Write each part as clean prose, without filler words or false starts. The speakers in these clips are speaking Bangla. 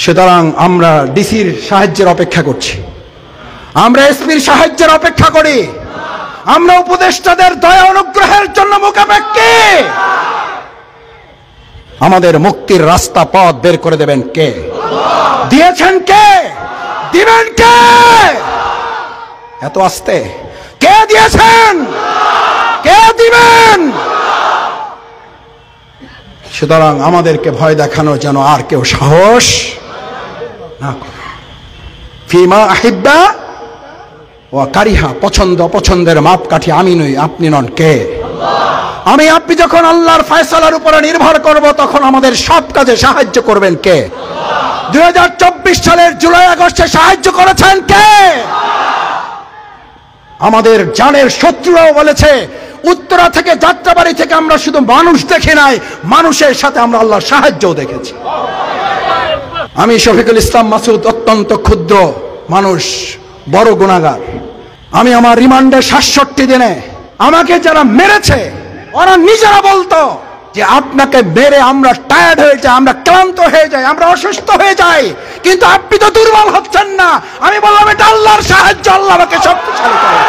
সুতরাং আমরা ডিসির সাহায্যের অপেক্ষা করছি, আমরা এসপির সাহায্যের অপেক্ষা করি, আমরা উপদেষ্টাদের দয়া অনুগ্রহের জন্য মুখাপেক্ষী। আমাদের মুক্তির রাস্তা পথ বের করে দেবেন কে? দিয়েছেন কে? দিবেন কে? এত আস্তে কে দিয়েছেন? কে দিবেন? সুতরাং আমাদেরকে ভয় দেখানো যেন আর কেউ সাহস না করে। ফিমা আহিব্বা ও কারিহা, পছন্দ অপছন্দের মাপকাঠি আমি নই, আপনি নন। কে? আমি আপনি যখন আল্লাহর ফয়সালার উপরে নির্ভর করব তখন আমাদের সব কাজে সাহায্য করবেন কে? 2024 সালের জুলাই আগস্টে সাহায্য করেছেন কে? আমাদের জানের শত্রুরাও বলেছে, উত্তরা থেকে যাত্রাবাড়ি থেকে আমরা শুধু মানুষ দেখি নাই, মানুষের সাথে আমরা আল্লাহর সাহায্যও দেখেছি। আমি শফিকুল ইসলাম মাসুদ অত্যন্ত ক্ষুদ্র মানুষ, বড় গুনাহগার। আমি আমার রিমান্ডে 67 দিনে আমাকে যারা মেরেছে ওরা নিজেরা বলতো যে আপনাকে মেরে আমরা টায়ার্ড হয়ে যাই, আমরা ক্লান্ত হয়ে যাই, আমরা অসুস্থ হয়ে যাই, কিন্তু আপনি তো দুর্বল হচ্ছেন না। আমি বললাম এটা আল্লাহর সাহায্য, আল্লাহ আমাকে শক্তিশালী করে।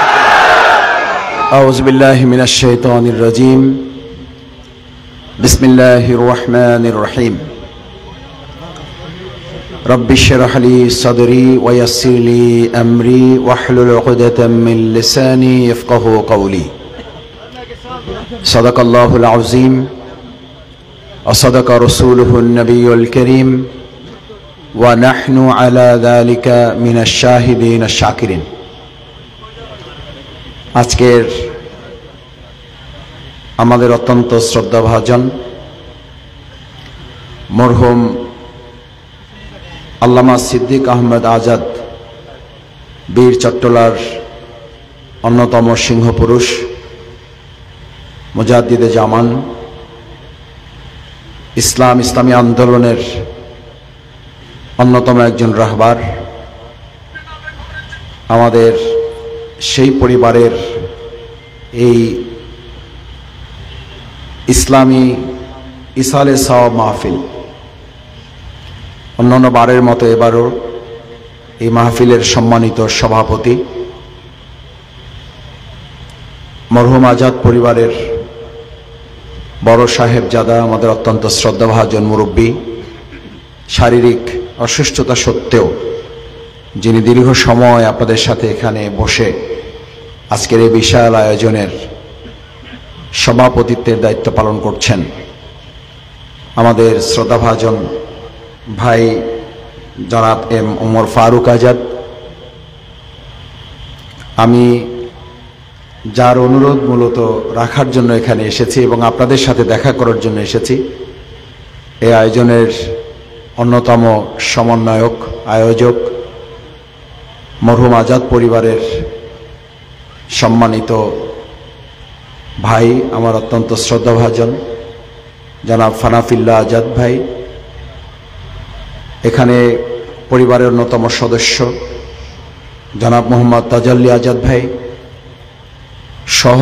আউযু বিল্লাহি মিনাশ শাইতানির রাজীম। বিসমিল্লাহির রহমানির রহিম। রব্বি ইশরাহ লি সাদরি ওয়া ইয়াসসির লি আমরি ওয়াহলুল উকদাতাম মিন লিসানি ইয়াফকাহু কওলি। সাদাকাল্লাহুল আযীম ওয়া সাদাকা রাসূলুহুন নবিয়্যুল কারীম ওয়া নাহনু আলা যালিকা মিনাশ শাহিদিন আশ-শাকিরিন। আজকের আমাদের অত্যন্ত শ্রদ্ধাভাজন মরহুম আল্লামা সিদ্দিক আহমেদ আজাদ, বীর চট্টলার অন্যতম সিংহপুরুষ, মুজাদ্দিদে জামান, ইসলামী আন্দোলনের অন্যতম একজন রাহবার, আমাদের সেই পরিবারের এই ইসলামী ইসালে সাওয়াব মাহফিল অন্যান্য বারের মতো এবারও এই মাহফিলের সম্মানিত সভাপতি, মরহুম আজাদ পরিবারের বড় সাহেবজাদা, আমাদের অত্যন্ত শ্রদ্ধাভাজন মুরব্বী, শারীরিক অসুস্থতা সত্ত্বেও যিনি দীর্ঘ সময় আপনাদের সাথে এখানে বসে আজকের এই বিশাল আয়োজনের সভাপতিত্বের দায়িত্ব পালন করছেন, আমাদের শ্রদ্ধাভাজন ভাই জনাব এম ওমর ফারুক আজাদ। আমি যার অনুরোধ মূলত রাখার জন্য এখানে এসেছি এবং আপনাদের সাথে দেখা করার জন্য এসেছি, এই আয়োজনের অন্যতম সমন্বয়ক আয়োজক মরহুম আজাদ পরিবারের সম্মানিত ভাই, আমার অত্যন্ত শ্রদ্ধাভাজন জনাব ফানাফিল্লাহ আজাদ ভাই, এখানে পরিবারের অন্যতম সদস্য জনাব মোহাম্মদ তাজাল্লি আজাদ ভাই সহ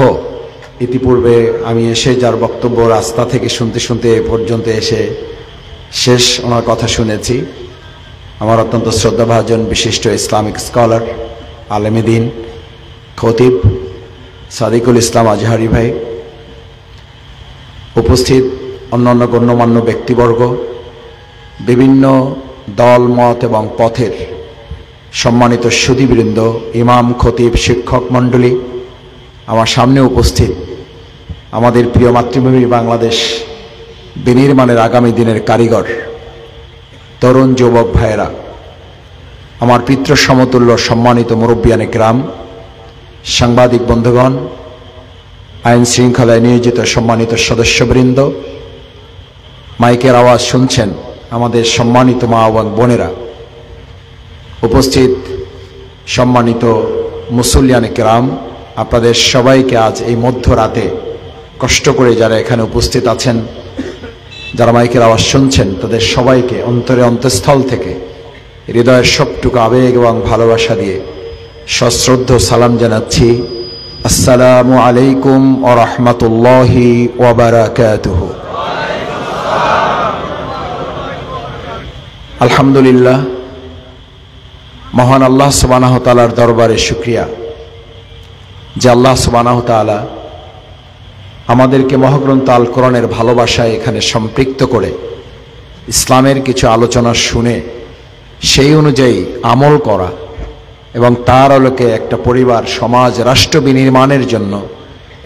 ইতিপূর্বে আমি এসে যার বক্তব্য রাস্তা থেকে শুনতে শুনতে এ পর্যন্ত এসে শেষ ওনার কথা শুনেছি, আমার অত্যন্ত শ্রদ্ধাভাজন বিশিষ্ট ইসলামিক স্কলার, আলেমে দ্বীন, খতিব সাদিকুল ইসলাম আজহারি ভাই, উপস্থিত অন্যান্য গণ্যমান্য ব্যক্তিবর্গ, বিভিন্ন দল মত এবং পথের সম্মানিত সুধীবৃন্দ, ইমাম, খতিব, শিক্ষক মণ্ডলী, আমার সামনে উপস্থিত আমাদের প্রিয় মাতৃভূমি বাংলাদেশ বিনির্মাণের আগামী দিনের কারিগর, তরুণ যুবক ভাইয়েরা, আমার পিতৃ সমতুল্য সম্মানিত মুরব্বিয়ানে কেরাম, সাংবাদিক বন্ধুগণ, আইন শৃঙ্খলায় নিয়োজিত সম্মানিত সদস্যবৃন্দ, মাইকের আওয়াজ শুনছেন আমাদের সম্মানিত মা এবং বোনেরা, উপস্থিত সম্মানিত মুসল্লিয়ানে কেরাম, আপনাদের সবাইকে আজ এই মধ্যরাতে কষ্ট করে যারা এখানে উপস্থিত আছেন, যারা মাইকের আওয়াজ শুনছেন, তাদের সবাইকে অন্তরে অন্তঃস্থল থেকে হৃদয়ের সবটুকু আবেগ এবং ভালোবাসা দিয়ে সশ্রদ্ধ সালাম জানাচ্ছি। আসসালামু আলাইকুম ওয়া রাহমাতুল্লাহি ওয়া বারাকাতুহু। আলহামদুলিল্লাহ, মহান আল্লাহ সুবহানাহু ওয়া তাআলার দরবারে শুকরিয়া যে আল্লাহ সুবহানাহু ওয়া তাআলা আমাদেরকে মহাগ্রন্থ আল কোরআনের ভালোবাসায় এখানে সম্পৃক্ত করে ইসলামের কিছু আলোচনা শুনে সেই অনুযায়ী আমল করা এবং তার আলোকে একটা পরিবার, সমাজ, রাষ্ট্র বিনির্মাণের জন্য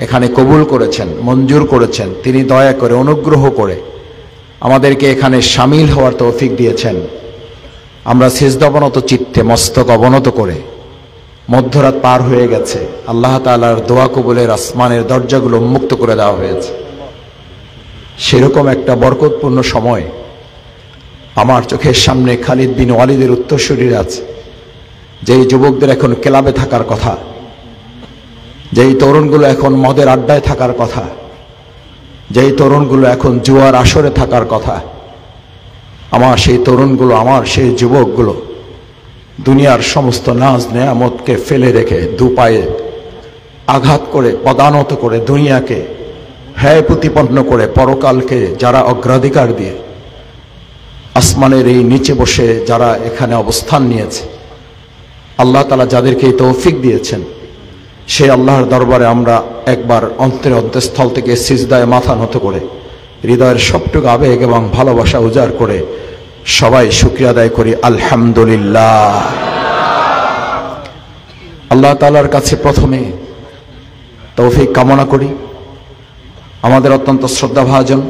এখানে কবুল করেছেন, মঞ্জুর করেছেন। তিনি দয়া করে, অনুগ্রহ করে আমাদেরকে এখানে শামিল হওয়ার তৌফিক দিয়েছেন। আমরা সিজদা অবনত চিত্তে, মস্তক অবনত করে, মধ্যরাত পার হয়ে গেছে, আল্লাহ তাআলার দোয়া কবুলের আসমানের দরজাগুলো উন্মুক্ত করে দেওয়া হয়েছে। সেরকম একটা বরকতপূর্ণ সময় আমার চোখের সামনে খালিদ বিন ওয়ালিদের উত্তরসূরিরা আছে, যেই যুবকদের এখন ক্লাবে থাকার কথা, যেই তরুণগুলো এখন মদের আড্ডায় থাকার কথা, যেই তরুণগুলো এখন জুয়ার আসরে থাকার কথা, আমার সেই তরুণগুলো, আমার সেই যুবকগুলো দুনিয়ার সমস্ত নাজ নেয়ামতকে ফেলে রেখে দুপায়ে আঘাত করে, পদানত করে, দুনিয়াকে হ্যায় প্রতিপন্ন করে পরকালকে যারা অগ্রাধিকার দিয়ে আসমানের এই নিচে বসে যারা এখানে অবস্থান নিয়েছে, আল্লাহ তাআলা যাদেরকে এই তৌফিক দিয়েছেন, সেই আল্লাহর দরবারে আমরা একবার অন্তরের অন্তঃস্থল থেকে সিজদায় মাথা নত করে হৃদয়ের সবটুকু আবেগ এবং ভালোবাসা উজাড় করে সবাই শুকরিয়া আদায় করি আলহামদুলিল্লাহ। আল্লাহ তাআলার কাছে প্রথমে তৌফিক কামনা করি। আমাদের অত্যন্ত শ্রদ্ধাভাজন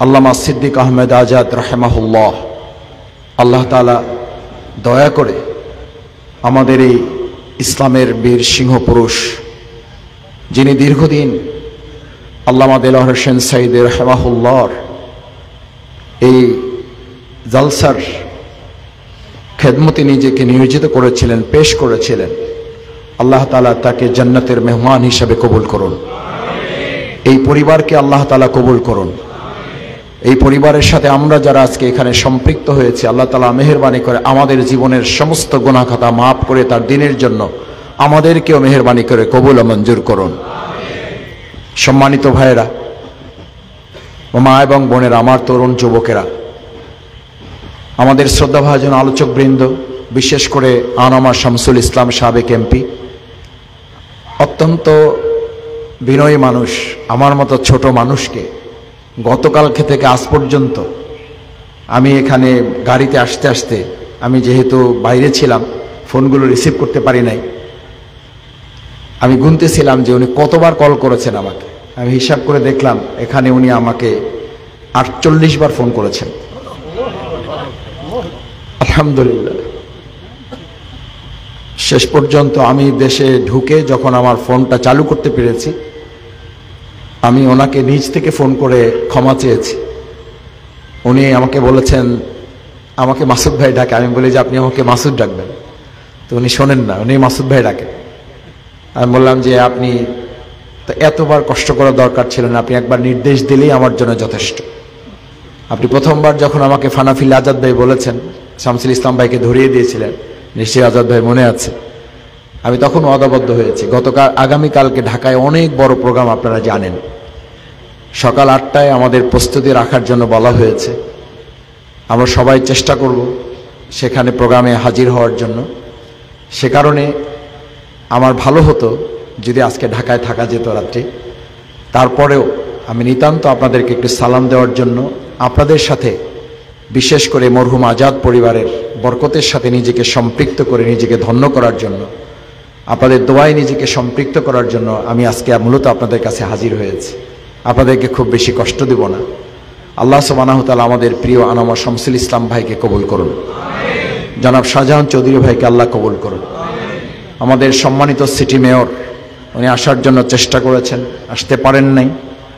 আল্লামা সিদ্দিক আহমেদ আজাদ রাহিমাহুল্লাহ, আল্লাহ তাআলা দয়া করে আমাদের এই ইসলামের বীর সিংহ পুরুষ, যিনি দীর্ঘদিন আল্লামা দেলোয়ার হোসেন সাঈদী রাহিমাহুল্লাহর এই জালসার খেদমতে নিজেকে নিয়োজিত করেছিলেন, পেশ করেছিলেন। আল্লাহ তাআলা তাকে জান্নাতের মেহমান হিসাবে কবুল করুন। এই পরিবারকে আল্লাহ তাআলা কবুল করুন। এই পরিবারের সাথে আমরা যারা আজকে এখানে সম্পৃক্ত হয়েছে, আল্লাহ তাআলা মেহেরবানি করে আমাদের জীবনের সমস্ত গুনাহ খাতা মাফ করে তার দিনের জন্য আমাদেরকেও মেহেরবানি করে কবুল ও মঞ্জুর করুন। সম্মানিত ভাইয়েরা, মা এবং বোনেরা, আমার তরুণ যুবকেরা, আমাদের শ্রদ্ধাভাজন আলোচক বৃন্দ, বিশেষ করে আনামা শামসুল ইসলাম সাবেক এমপি, অত্যন্ত বিনয়ী মানুষ, আমার মতো ছোট মানুষকে গতকালকে থেকে আজ পর্যন্ত আমি এখানে গাড়িতে আসতে আসতে, আমি যেহেতু বাইরে ছিলাম ফোনগুলো রিসিভ করতে পারি নাই, আমি গুনতেছিলাম যে উনি কতবার কল করেছেন আমাকে। আমি হিসাব করে দেখলাম এখানে উনি আমাকে 48 বার ফোন করেছেন। আলহামদুলিল্লাহ। শেষ পর্যন্ত আমি দেশে ঢুকে যখন আমার ফোনটা চালু করতে পেরেছি, আমি ওনাকে নিজ থেকে ফোন করে ক্ষমা চেয়েছি। উনি আমাকে বলেছেন, আমাকে মাসুদ ভাই ডাকে। আমি বলি যে আপনি আমাকে মাসুদ ডাকবেন, তো উনি শোনেন না, উনি মাসুদ ভাই ডাকে। আমি বললাম যে আপনি তো এতবার কষ্ট করার দরকার ছিল না, আপনি একবার নির্দেশ দিলেই আমার জন্য যথেষ্ট। আপনি প্রথমবার যখন আমাকে ফানাফিল আজাদ ভাই বলেছেন, শামসুল ইসলাম ভাইকে ধরিয়ে দিয়েছিলেন, নিশ্চয়ই আজাদ ভাই মনে আছে। আমি তখন ওয়াদাবদ্ধ হয়েছি। আগামীকালকে ঢাকায় অনেক বড় প্রোগ্রাম, আপনারা জানেন, সকাল 8টায় আমাদের প্রস্তুতি রাখার জন্য বলা হয়েছে। আমরা সবাই চেষ্টা করব সেখানে প্রোগ্রামে হাজির হওয়ার জন্য। সে কারণে আমার ভালো হতো যদি আজকে ঢাকায় থাকা যেত রাত্রে। তারপরেও আমি নিতান্ত আপনাদেরকে একটু সালাম দেওয়ার জন্য, আপনাদের সাথে বিশেষ করে মরহুম আজাদ পরিবারের বরকতের সাথে নিজেকে সম্পৃক্ত করে নিজেকে ধন্য করার জন্য, আপনাদের দোয়ায় নিজেকে সম্পৃক্ত করার জন্য আমি আজকে মূলত আপনাদের কাছে হাজির হয়েছি। আপনাদেরকে খুব বেশি কষ্ট দেব না। আল্লাহ সুবহানাহু ওয়া তাআলা আমাদের প্রিয় আনামা শামসুল ইসলাম ভাইকে কবুল করুন। জনাব শাহজাহান চৌধুরী ভাইকে আল্লাহ কবুল করুন। আমাদের সম্মানিত সিটি মেয়র, উনি আসার জন্য চেষ্টা করেছেন, আসতে পারেন নাই,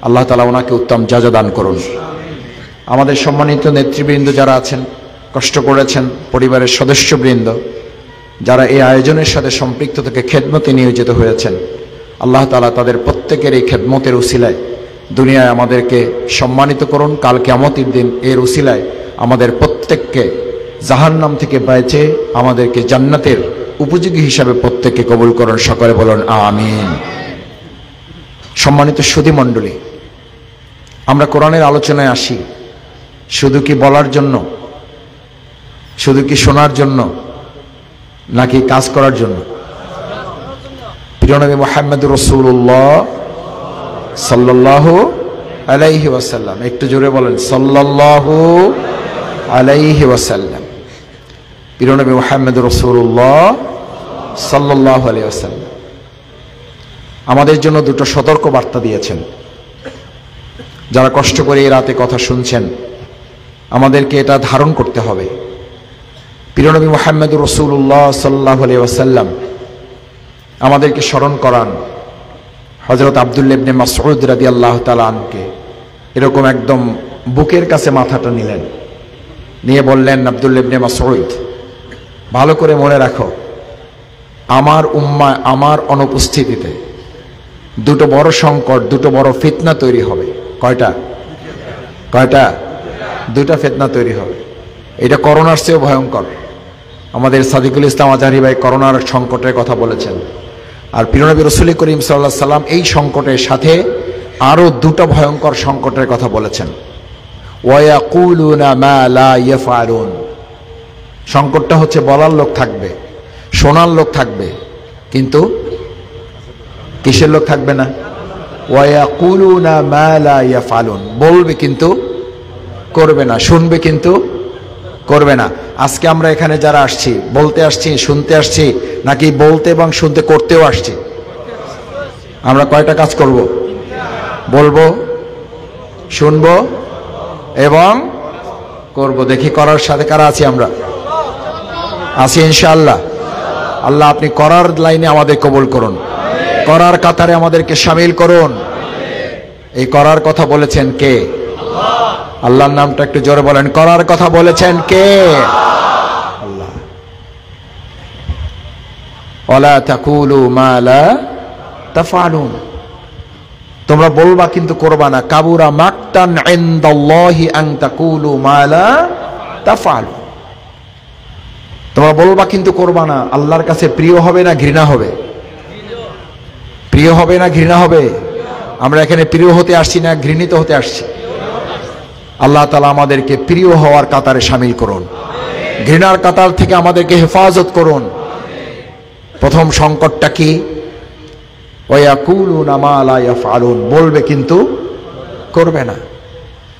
আল্লাহ তাআলা ওনাকে উত্তম জাযা দান করুন। আমাদের সম্মানিত নেতৃবৃন্দ যারা আছেন, কষ্ট করেছেন, পরিবারের সদস্যবৃন্দ যারা এই আয়োজনের সাথে সম্পৃক্ত থেকে খেদমতে নিয়োজিত হয়েছেন, আল্লাহ তাআলা তাদের প্রত্যেকের এই খেদমতের উসিলায় দুনিয়ায় আমাদেরকে সম্মানিত করুন। কাল কিয়ামতের দিন এর উসিলায় আমাদের প্রত্যেককে জাহান্নাম থেকে বাঁচিয়ে আমাদেরকে জান্নাতের উপযোগী হিসাবে প্রত্যেককে কবুল করুন। সকলে বলুন আমিন। সম্মানিত সুধী মণ্ডলী, আমরা কোরআনের আলোচনায় আসি শুধু কি বলার জন্য শুধু কি শোনার জন্য নাকি কাজ করার জন্য? প্রিয় নবী মুহাম্মদুর রাসূলুল্লাহ সাল্লাল্লাহু আলাইহি ওয়াসাল্লাম, একটু জোরে বলেন সাল্লাল্লাহু আলাইহি ওয়াসাল্লাম। প্রিয় নবী মুহাম্মদুর রাসূলুল্লাহ সাল্লাল্লাহু আলাইহি ওয়াসাল্লাম আমাদের জন্য দুটো সতর্ক বার্তা দিয়েছেন। যারা কষ্ট করে এই রাতে কথা শুনছেন, আমাদেরকে এটা ধারণ করতে হবে। প্রিয় নবী মুহাম্মদুর রাসূলুল্লাহ সাল্লাল্লাহু আলাইহি ওয়াসাল্লাম আমাদেরকে স্মরণ করান হযরত আব্দুল্লাহ ইবনে মাসউদ রাদিয়াল্লাহু তাআলা আনহুকে। এরকম একদম বুকের কাছে মাথাটা নিলেন, নিয়ে বললেন, আব্দুল্লাহ ইবনে মাসউদ, ভালো করে মনে রাখো, আমার উম্মাহ আমার অনুপস্থিতিতে দুটো বড় সংকট, দুটো বড় ফিতনা তৈরি হবে। কয়টা? দুটা ফিতনা তৈরি হবে। এটা করোনার চেয়েও ভয়ঙ্কর। আমাদের সাদিকুল ইসলাম আজহারি ভাই করোনার সংকটের কথা বলেছেন, আর প্রিয় নবী রাসূল করিম সাল্লাল্লাহু আলাইহি সাল্লাম এই সংকটের সাথে আরো দুটো ভয়ঙ্কর সংকটের কথা বলেছেন। ওয়ায়াকুলুনা মা লা ইয়াফআলুন। সংকটটা হচ্ছে বলার লোক থাকবে, শোনার লোক থাকবে, কিন্তু কিসের লোক থাকবে না? ওয়ায়াকুলুনা মা লা ইয়াফআলুন। বলবে কিন্তু করবে না, শুনবে কিন্তু করবে না। আজকে আমরা এখানে যারা আসছি, বলতে আসছি, শুনতে আসছি, নাকি বলতে এবং শুনতে করতেও আসছি? আমরা কয়টা কাজ করব? বলবো, শুনবো এবং করব। দেখি করার সাথে কারা আছি? আমরা আছি ইনশাআল্লাহ। আল্লাহ আপনি করার লাইনে আমাদের কবুল করুন, করার কাতারে আমাদেরকে শামিল করুন। এই করার কথা বলেছেন কে? আল্লাহর নামটা একটু জোরে বলেন। করার কথা বলেছেন কে? আল্লাহ। ওয়ালা তাকুলু মা লা তাফআলুন। তোমরা বলবা কিন্তু করবা না। কাবুরা মাকতান ইনদাল্লাহি আন তাকুলু মা লা তাফআলুন। তোমরা বলবা কিন্তু করবা না। আল্লাহর কাছে প্রিয় হবে না ঘৃণা হবে? প্রিয় হবে না ঘৃণা হবে? আমরা এখানে প্রিয় হতে আসছি না ঘৃণিত হতে আসছি? আল্লাহ তাআলা আমাদেরকে প্রিয় হওয়ার কাতারে শামিল করুন, ঘৃণার কাতার থেকে আমাদেরকে হেফাজত করুন। প্রথম সংকটটা কি? ওয়ায়াকুলুনা মা লা ইয়াফআলুন। বলবে কিন্তু করবে না।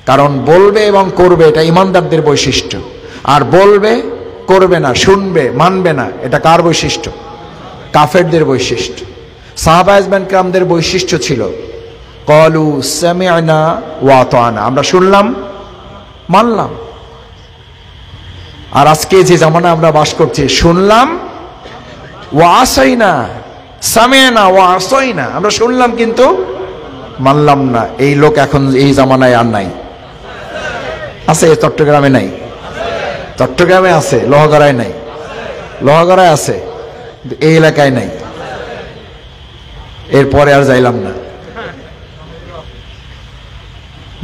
কারণ বলবে এবং করবে এটা ঈমানদারদের বৈশিষ্ট্য, আর বলবে করবে না, শুনবে মানবে না, এটা কার বৈশিষ্ট্য? কাফেরদের বৈশিষ্ট্য। সাহাবায়ে কেরামদের বৈশিষ্ট্য ছিল ক্বালু সামি'না ওয়া আতা'না। আমরা শুনলাম, মানলাম। আর আজকে যে জামানা আমরা বাস করছি, শুনলাম ওয়া আসাইনা, সামি'না ওয়া আসাইনা। আমরা শুনলাম কিন্তু মানলাম না। এই লোক এখন এই জামানায় আর নাই। আছে? চট্টগ্রামে নাই? চট্টগ্রামে আছে, লোহাগড়ায় নাই। লোহাগড়ায় আছে, এই এলাকায় নাই। এরপরে আর যাইলাম না।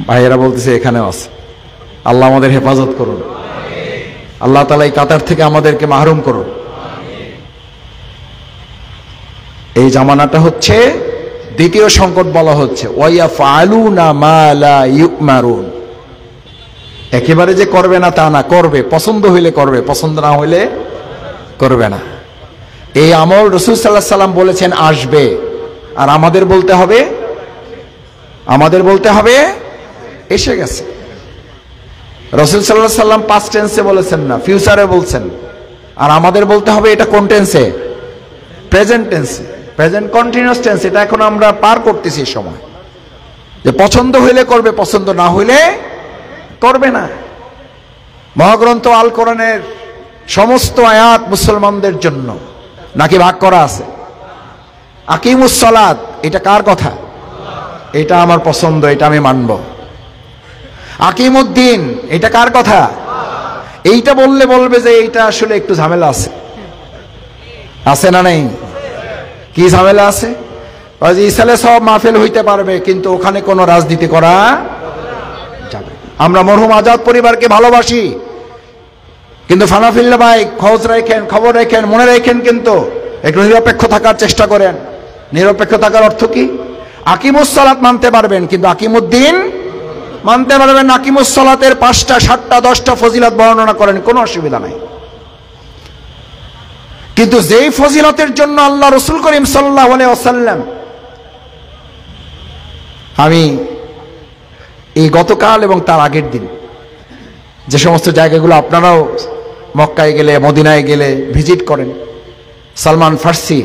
ভাইয়েরা বলতেছে এখানেও আছে। আল্লাহ আমাদের হেফাজত করুন। আল্লাহ তাআলা এই কাতার থেকে আমাদেরকে মাহরুম করুন। এই জামানাটা হচ্ছে দ্বিতীয় সংকট বলা হচ্ছে ওয়ায়াফআলুনা মা লা ইউমারুন। একেবারে যে করবে না তা না, করবে। পছন্দ হইলে করবে, পছন্দ না হইলে করবে না। এই আমল রাসূল সাল্লাল্লাহু আলাইহি সাল্লাম বলেছেন আসবে, আর আমাদের বলতে হবে এসে গেছে। রাসূল সাল্লাল্লাহু আলাইহি সাল্লাম পাস্ট টেন্সে বলেছেন না, ফিউচারে বলছেন। আর আমাদের বলতে হবে এটা কোন টেন্সে? প্রেজেন্ট টেন্সে, প্রেজেন্ট কন্টিনিউয়াস টেন্স। এটা এখন আমরা পার করতেছি সময়, যে পছন্দ হইলে করবে, পছন্দ না হইলে করবে না। মহাগ্রন্থ আল কোরআনের সমস্ত আয়াত মুসলমানদের জন্য নাকি ভাগ করা আছে? আকিমুস সালাত, এটা কার কথা? এটা আমার পছন্দ, এটা আমি মানব। আকিমুদ্দিন, এটা কার কথা? এইটা বললে বলবে যে এইটা আসলে একটু ঝামেলা আছে। আছে না নেই? কি ঝামেলা আছে? ইসালে সব মাহফিল হইতে পারবে, কিন্তু ওখানে কোনো রাজনীতি করা যাবে। আমরা মরহুম আজাদ পরিবারকে ভালোবাসি, কিন্তু ফানাফিল্লা ভাই খবর রাখেন, মনে রাখেন, কিন্তু একটু নিরপেক্ষ থাকার চেষ্টা করেন। নিরপেক্ষ থাকার অর্থ কি? আকিমুস সালাত মানতে পারবেন, কিন্তু আকিমুদ্দিন মানতে পারবেন আকিমুস সালাতের 5টা 7টা 10টা ফজিলত বর্ণনা করেন, কোনো অসুবিধা নাই। কিন্তু যেই ফজিলতের জন্য আল্লাহ রাসূল করিম সাল্লাল্লাহু আলাইহি ওয়াসাল্লাম, আমি এই গতকাল এবং তার আগের দিন যে সমস্ত জায়গাগুলো আপনারাও মক্কায় গেলে মদিনায় গেলে ভিজিট করেন, সালমান ফার্সি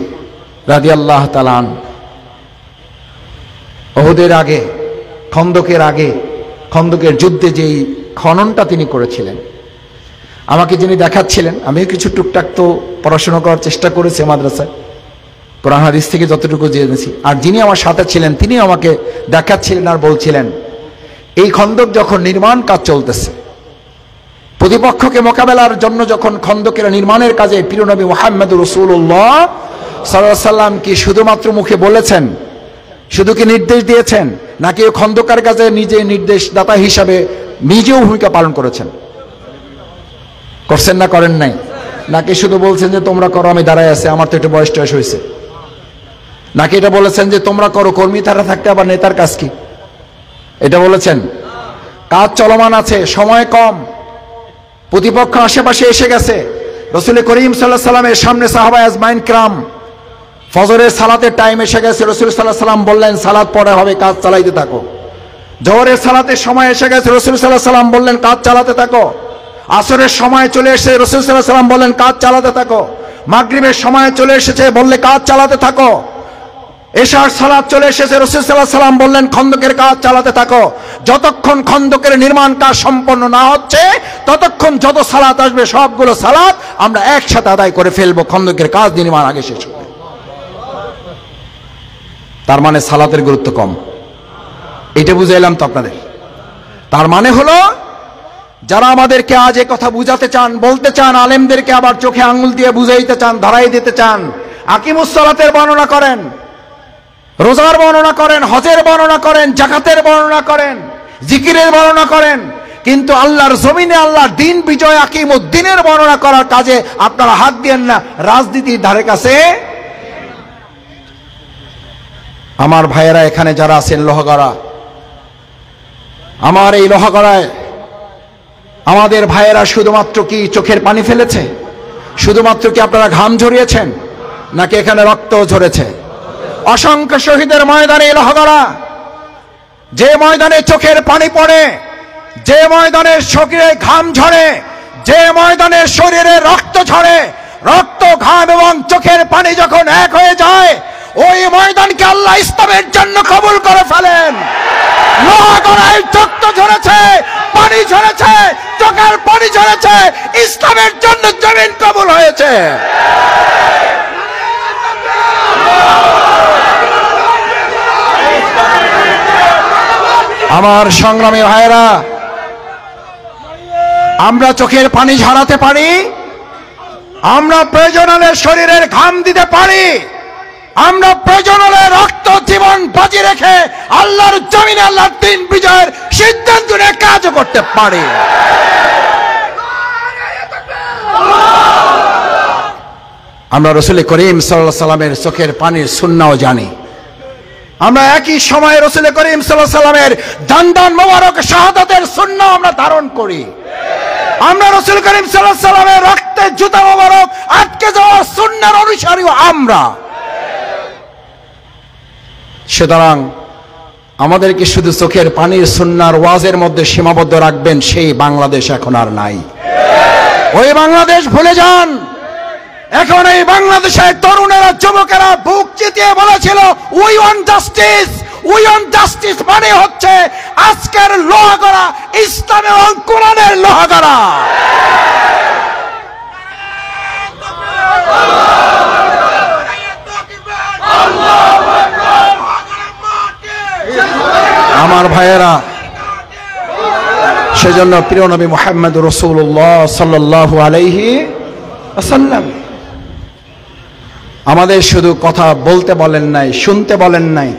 রাদিয়াল্লাহু তাআলা আনহু উহুদের আগে, খন্দকের যুদ্ধে যেই খননটা তিনি করেছিলেন, আমাকে যিনি দেখাচ্ছিলেন, আমিও কিছু টুকটাক তো পড়াশোনা করার চেষ্টা করেছি মাদ্রাসায়, কোরআন হাদিস থেকে যতটুকু জেনেছি, আর যিনি আমার সাথে ছিলেন তিনি আমাকে দেখাচ্ছিলেন আর বলছিলেন, এই খন্দক যখন নির্মাণ কাজ চলতেছে, প্রতিপক্ষকে মোকাবেলার জন্য যখন খন্দকের নির্মাণের কাজে প্রিয় নবী মুহাম্মদুর রাসূলুল্লাহ সাল্লাল্লাহু আলাইহি ওয়াসাল্লাম কি শুধুমাত্র মুখে বলেছেন, শুধু কি নির্দেশ দিয়েছেন, নাকি ওই খন্দকার কাজে নিজে নির্দেশদাতা হিসাবে নিজেও ভূমিকা পালন করেছেন? করছেন না করেন নাই? নাকি শুধু বলছেন যে তোমরা করো, আমি দাঁড়ায় আছি, আমার তো একটু বয়স টয়স হয়েছে? নাকি এটা বলেছেন যে তোমরা করো, কর্মী তারা থাকতে আবার নেতার কাজ কি? এটা বলেছেন? কাজ চলমান আছে, সময় কম, প্রতিপক্ষ আশেপাশে এসে গেছে। রাসূল করিম সাল্লাল্লাহু আলাইহি ওয়াসাল্লামের সামনে সাহাবা আজমাইন কিরাম, ফজরের সালাতের টাইম এসে গেছে, রাসূল সাল্লাল্লাহু আলাইহি ওয়াসাল্লাম বললেন সালাত পড়া হবে, কাজ চালাইতে থাকো। জোহরের সালাতের সময় এসে গেছে, রাসূল সাল্লাল্লাহু আলাইহি ওয়াসাল্লাম বললেন কাজ চালাতে থাকো। আসরের সময় চলে এসে রাসূল সাল্লাল্লাহু আলাইহি ওয়াসাল্লাম বললেন কাজ চালাতে থাকো। মাগরিবের সময় চলে এসেছে, বললে কাজ চালাতে থাকো। এশার সালাত চলে এসেছে, রাসূল সাল্লাল্লাহু আলাইহি ওয়াসাল্লাম বললেন খন্দকের কাজ চালাতে থাকো। যতক্ষণ খন্দকের নির্মাণ কাজ সম্পন্ন না হচ্ছে ততক্ষণ যত সালাত আসবে সবগুলো সালাত আমরা একসাথে আদায় করে ফেলবো, খন্দকের কাজ নির্মাণ আগে শেষ হবে। তার মানে সালাতের গুরুত্ব কম, এটা বুঝাইলাম তো আপনাদের। তার মানে হলো যারা আমাদেরকে আজ এ কথা বুঝাতে চান, বলতে চান, আলেমদেরকে আবার চোখে আঙ্গুল দিয়ে বুঝাইতে চান, ধরাই দিতে চান, আকিমুস সালাতের বর্ণনা করেন, রোজার বর্ণনা করেন, হজের বর্ণনা করেন, যাকাতের বর্ণনা করেন, জিকিরের বর্ণনা করেন, কিন্তু আল্লাহর জমিনে আল্লাহর দিন বিজয় আকিমুদ্দিনের বর্ণনা করার কাজে আপনারা হাত দিয়েন না, রাজনীতির ধারে কাছে। আমার ভাইয়েরা এখানে যারা আছেন লোহাগড়া, আমার এই লোহাগড়ায় আমাদের ভাইয়েরা শুধুমাত্র কি চোখের পানি ফেলেছে? শুধুমাত্র কি আপনারা ঘাম ঝরিয়েছেন? নাকি এখানে রক্ত ঝরেছে? অসংখ্য শহীদের ময়দানে লোহাগড়া, যে ময়দানে চোখের পানি পড়ে, যে ময়দানে শরীরে ঘাম ঝরে, যে ময়দানে শরীরে রক্ত ঝরে, রক্ত, ঘাম এবং চোখের পানি যখন এক হয়ে যায়, ওই ময়দানকে আল্লাহ ইসলামের জন্য কবুল করে ফেলেন। লোহাগড়ায় রক্ত ঝরেছে, পানি ঝরেছে, চোখের পানি ঝরেছে, ইসলামের জন্য জমিন কবুল হয়েছে। আমার সংগ্রামী ভাইয়েরা, আমরা চোখের পানি ঝরাতে পারি, আমরা প্রয়োজন হলে শরীরের ঘাম দিতে পারি, আমরা প্রয়োজন হলে রক্ত জীবন বাজি রেখে আল্লাহর জমিনে আল্লাহর দিন বিজয়ের সিদ্ধান্ত নিয়ে কাজ করতে পারি। আমরা রাসূল করিম সাল্লাল্লাহু আলাইহি ওয়াসাল্লামের চোখের পানির সুন্নাহও জানি। আমরা একই সময়ে রাসূল করিম সাল্লাল্লাহু আলাইহি ওয়াসাল্লামের দান মোবারক শাহাদাতের সুন্নাহ আমরা ধারণ করি। আমরা রাসূল করিম সাল্লাল্লাহু আলাইহি ওয়াসাল্লামের রক্তের জুতা মোবারক আটকে যাওয়ার সুন্নাহর অনুসারী আমরা। সুতরাং আমাদেরকে শুধু চোখের পানির সুন্নাহর ওয়াজের মধ্যে সীমাবদ্ধ রাখবেন, সেই বাংলাদেশ এখন আর নাই। ওই বাংলাদেশ ভুলে যান। এখন এই বাংলাদেশের তরুণেরা, যুবকেরা বুক চিতিয়ে বলেছিল we want justice, we want justice মানে হচ্ছে আজকের লোহাগড়া ইসলাম এবং কোরআনের লোহাগড়া। আমার ভাইয়েরা, সেজন্য প্রিয় নবী মুহাম্মদুর রাসূলুল্লাহ সাল্লাল্লাহু আলাইহি ওয়াসাল্লাম আমাদের শুধু কথা বলতে বলেন নাই, শুনতে বলেন নাই,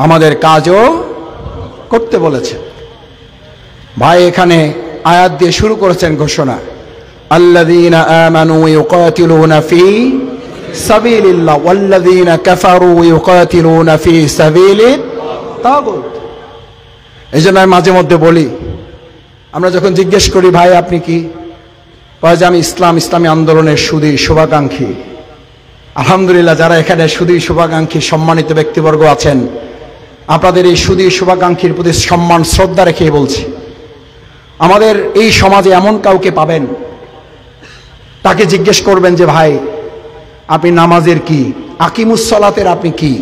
আমাদের কাজও করতে বলেছেন। ভাই এখানে আয়াত দিয়ে শুরু করেছেন ঘোষণা, আল্লাযীনা আমানু ইউকাতিলুনা ফি সাবিলিল্লাহ ওয়াল্লাযীনা কাফারু ইউকাতিলুনা ফি সাবিলিত তাগুত। এই জন্য আমি মাঝে মধ্যে বলি, আমরা যখন জিজ্ঞেস করি ভাই আপনি কি, কয় যে আমি ইসলামী আন্দোলনের সুদী শুভাকাঙ্ক্ষী। আলহামদুলিল্লাহ, যারা এখানে সুদী শুভাকাঙ্ক্ষী সম্মানিত ব্যক্তিবর্গ আছেন, আপনাদের এই সুদী শুভাকাঙ্ক্ষীর প্রতি সম্মান শ্রদ্ধা রেখে বলছি, আমাদের এই সমাজে এমন কাউকে পাবেন, তাকে জিজ্ঞেস করবেন যে ভাই আপনি নামাজের কি, আকিমুস সালাতের আপনি কি,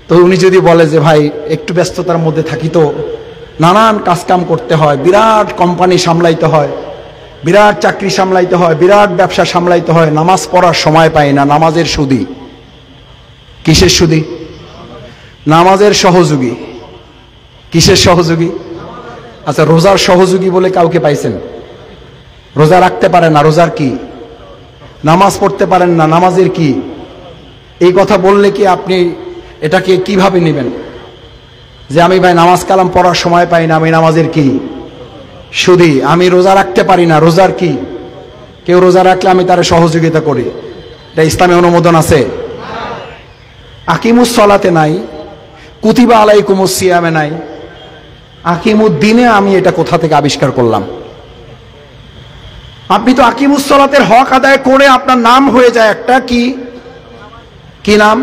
তো উনি যদি বলে যে ভাই একটু ব্যস্ততার মধ্যে থাকি, তো নানান কাজকাম করতে হয়, বিরাট কোম্পানি সামলাইতে হয়, বিরাট চাকরি সামলাইতে হয়, বিরাট ব্যবসা সামলাইতে হয়, নামাজ পড়ার সময় পাই না। নামাজের সুদী, কিসের সুদী? নামাজের সহযোগী। কিসের সহযোগী? আচ্ছা, রোজার সহযোগী বলে কাউকে পাইছেন? রোজা রাখতে পারে না, রোজার কি? নামাজ পড়তে পারেন না, নামাজের কি? এই কথা বললে কি আপনি এটাকে কিভাবে নেবেন যে আমি ভাই নামাজ কালাম পড়ার সময় পাই না, আমি নামাজের কি সুদী? আমি রোজা রাখতে পারি না, রোজার কি? কেউ রোজা রাখলে আমি তার সহযোগিতা করি, এটা ইসলামে অনুমোদন আছে? আকিমুস সালাতে নাই, কুতিবা আলাইকুমুস সিয়ামে নাই, আকিমুদ্দিনে আমি এটা কোথা থেকে আবিষ্কার করলাম? আপনি তো আকিমুস সালাতের হক আদায় করে আপনার নাম হয়ে যায় একটা কি নাম?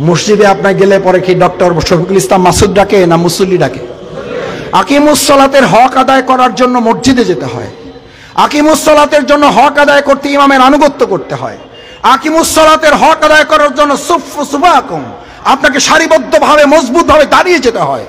মসজিদে আপনার গেলে পরে কি ডক্টর শফিকুল ইসলাম মাসুদ ডাকে না মুসল্লি ডাকে? আকিমুস সালাতের হক আদায় করার জন্য মসজিদে যেতে হয়, আকিমুস সালাতের জন্য হক আদায় করতে ইমামের আনুগত্য করতে হয়, আকিমুস সালাতের হক আদায় করার জন্য সুফাকুম আপনাকে সারিবদ্ধভাবে মজবুতভাবে দাঁড়িয়ে যেতে হয়।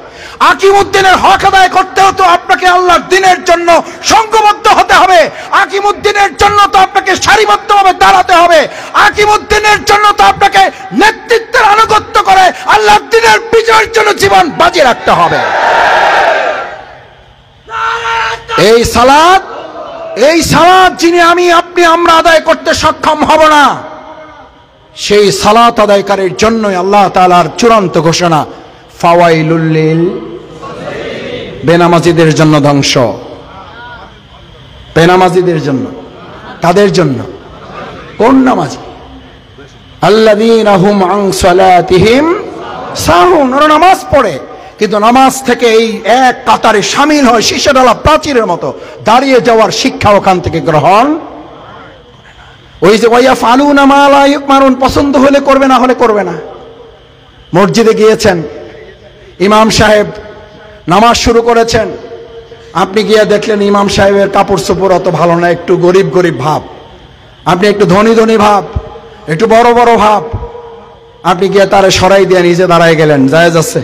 আকিমুদ্দিনের হক আদায় করতে হতো আপনাকে আল্লাহর দ্বীনের জন্য সংঘবদ্ধ হতে হবে, আকিমুদ্দিনের জন্য তো আপনাকে সারিবদ্ধভাবে দাঁড়াতে হবে, আকিমুদ্দিনের জন্য তো আপনাকে নেতৃত্বের আনুগত্য করে আল্লাহর দ্বীনের বিজয়ের জন্য জীবন বাজি রাখতে হবে। এই সালাত যিনি আমি আপনি আমরা আদায় করতে সক্ষম হব না, সেই সালাত আদায়কারীর জন্যই আল্লাহ তাআলার চূড়ান্ত ঘোষণা, ফাওয়াইলুল লিল, বেনামাজিদের জন্য ধ্বংস। বেনামাজিদের জন্য, কাদের জন্য? কোন নামাজি? আল্লাযীনা হুম আন সালাতিহিম সাহুন, ওরা নামাজ পড়ে কিন্তু নামাজ থেকে এই এক কাতারে শামিল হয়, শীর্ষে ঢালা প্রাচীরের মতো দাঁড়িয়ে যাওয়ার শিক্ষা ওখান থেকে গ্রহণ। ওই যে ওয়ায়াফআলুনা মা লা ইউমারুন, পছন্দ হলে করবে, না হলে করবে না। মসজিদে গিয়েছেন, ইমাম সাহেব নামাজ শুরু করেছেন, আপনি গিয়ে দেখলেন ইমাম সাহেবের কাপড় চোপড় অত ভালো না, একটু গরিব গরিব ভাব, আপনি একটু ধনী ধনী ভাব, একটু বড় বড় ভাব, আপনি গিয়ে তারে সরাই দিয়ে নিজে দাঁড়ায় গেলেন, জায়েজ আছে?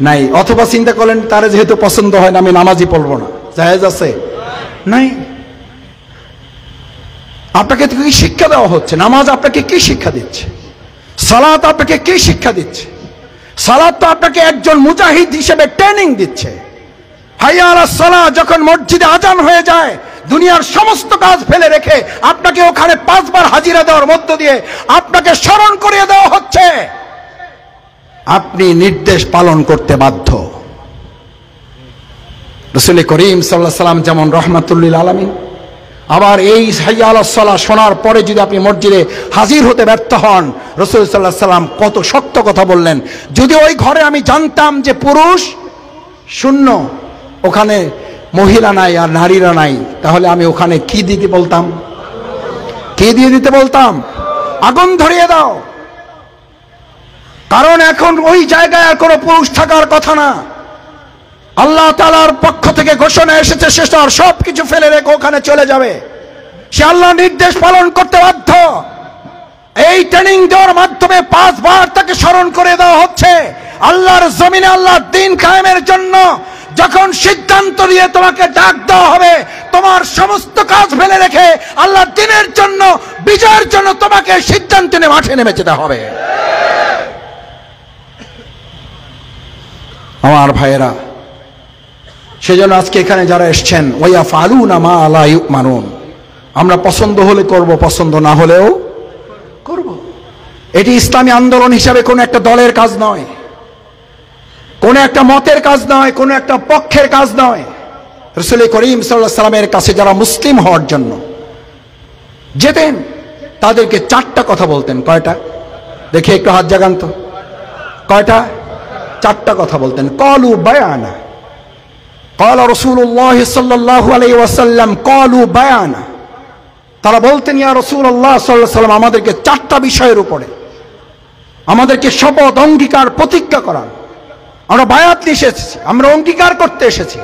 নাই। অথবা চিন্তা করলেন তারে যেহেতু পছন্দ হয় না, আমি নামাজই পড়বো না, জায়েজ আছে? নাই। আপনাকে কি শিক্ষা দেওয়া হচ্ছে? নামাজ আপনাকে কি শিক্ষা দিচ্ছে? সালাত আপনাকে কি শিক্ষা দিচ্ছে? সালাত তো আপনাকে একজন মুজাহিদ হিসেবে ট্রেনিং দিচ্ছে। হাইয়া আলাস সালাহ যখন মসজিদে আজান হয়ে যায়, দুনিয়ার সমস্ত কাজ ফেলে রেখে আপনাকে ওখানে 5 বার হাজিরা দেওয়ার মধ্য দিয়ে আপনাকে স্মরণ করিয়ে দেওয়া হচ্ছে আপনি নির্দেশ পালন করতে বাধ্য। রাসূল করিম সাল্লাল্লাহু আলাইহি সাল্লাম যেমন রাহমাতুল লিল আলামিন, আবার এই হাইয়া আলাস সালাহ শোনার পরে যদি আপনি মসজিদে হাজির হতে ব্যর্থ হন, রাসূল সাল্লাল্লাহু আলাইহি সাল্লাম কত শক্ত কথা বললেন। যদি ওই ঘরে আমি জানতাম যে পুরুষ শূন্য, ওখানে মহিলা নাই আর নারীরা নাই, তাহলে আমি ওখানে কি দিতে বলতাম? কি দিয়ে দিতে বলতাম? আগুন ধরিয়ে দাও। কারণ এখন ওই জায়গায় আর কোনো পুরুষ থাকার কথা না। আল্লাহ তাআলার পক্ষ থেকে ঘোষণা এসেছে, সে তার সবকিছু ফেলে রেখে ওখানে চলে যাবে, সে আল্লাহর নির্দেশ পালন করতে বাধ্য। এই ট্রেনিং দেওয়ার মাধ্যমে 5 বার তাকে স্মরণ করে দেওয়া হচ্ছে আল্লাহর জমিনে আল্লাহর দ্বীন কায়েমের জন্য। যখন সিদ্ধান্ত নিয়ে তোমাকে ডাক দেওয়া হবে, তোমার সমস্ত কাজ ফেলে রেখে আল্লাহর দ্বীনের জন্য, বিজয়ের জন্য তোমাকে সিদ্ধান্ত নিয়ে মাঠে নেমে যেতে হবে। আমার ভাইয়েরা, সেজন্য আজকে এখানে যারা এসেছেন, ওয়ায়াফআলুনা মা লা ইউমারুন, আমরা পছন্দ হলে করব, পছন্দ না হলেও করব। এটি ইসলামী আন্দোলন হিসাবে কোনো একটা দলের কাজ নয়, কোন একটা মতের কাজ নয়, কোন একটা পক্ষের কাজ নয়। রাসূল করিম সাল্লাল্লাহু আলাইহি সাল্লামের কাছে যারা মুসলিম হওয়ার জন্য যেতেন, তাদেরকে 4টা কথা বলতেন। কয়টা? দেখি একটু হাত জাগান তো। কয়টা? চারটা কথা বলতেন। ক্বালু বায়ানা, ক্বালা রাসূলুল্লাহ সাল্লাল্লাহু আলাইহি ওয়াসাল্লাম ক্বালু বায়ানা। তারা বলতেন, ইয়া রাসূলুল্লাহ সাল্লাল্লাহু আলাইহি ওয়াসাল্লাম, আমাদেরকে চারটা বিষয়ের উপরে আমাদেরকে শপথ, অঙ্গীকার, প্রতিজ্ঞা করান। আমরা বায়াত নিয়ে এসেছি, আমরা অঙ্গীকার করতে এসেছি।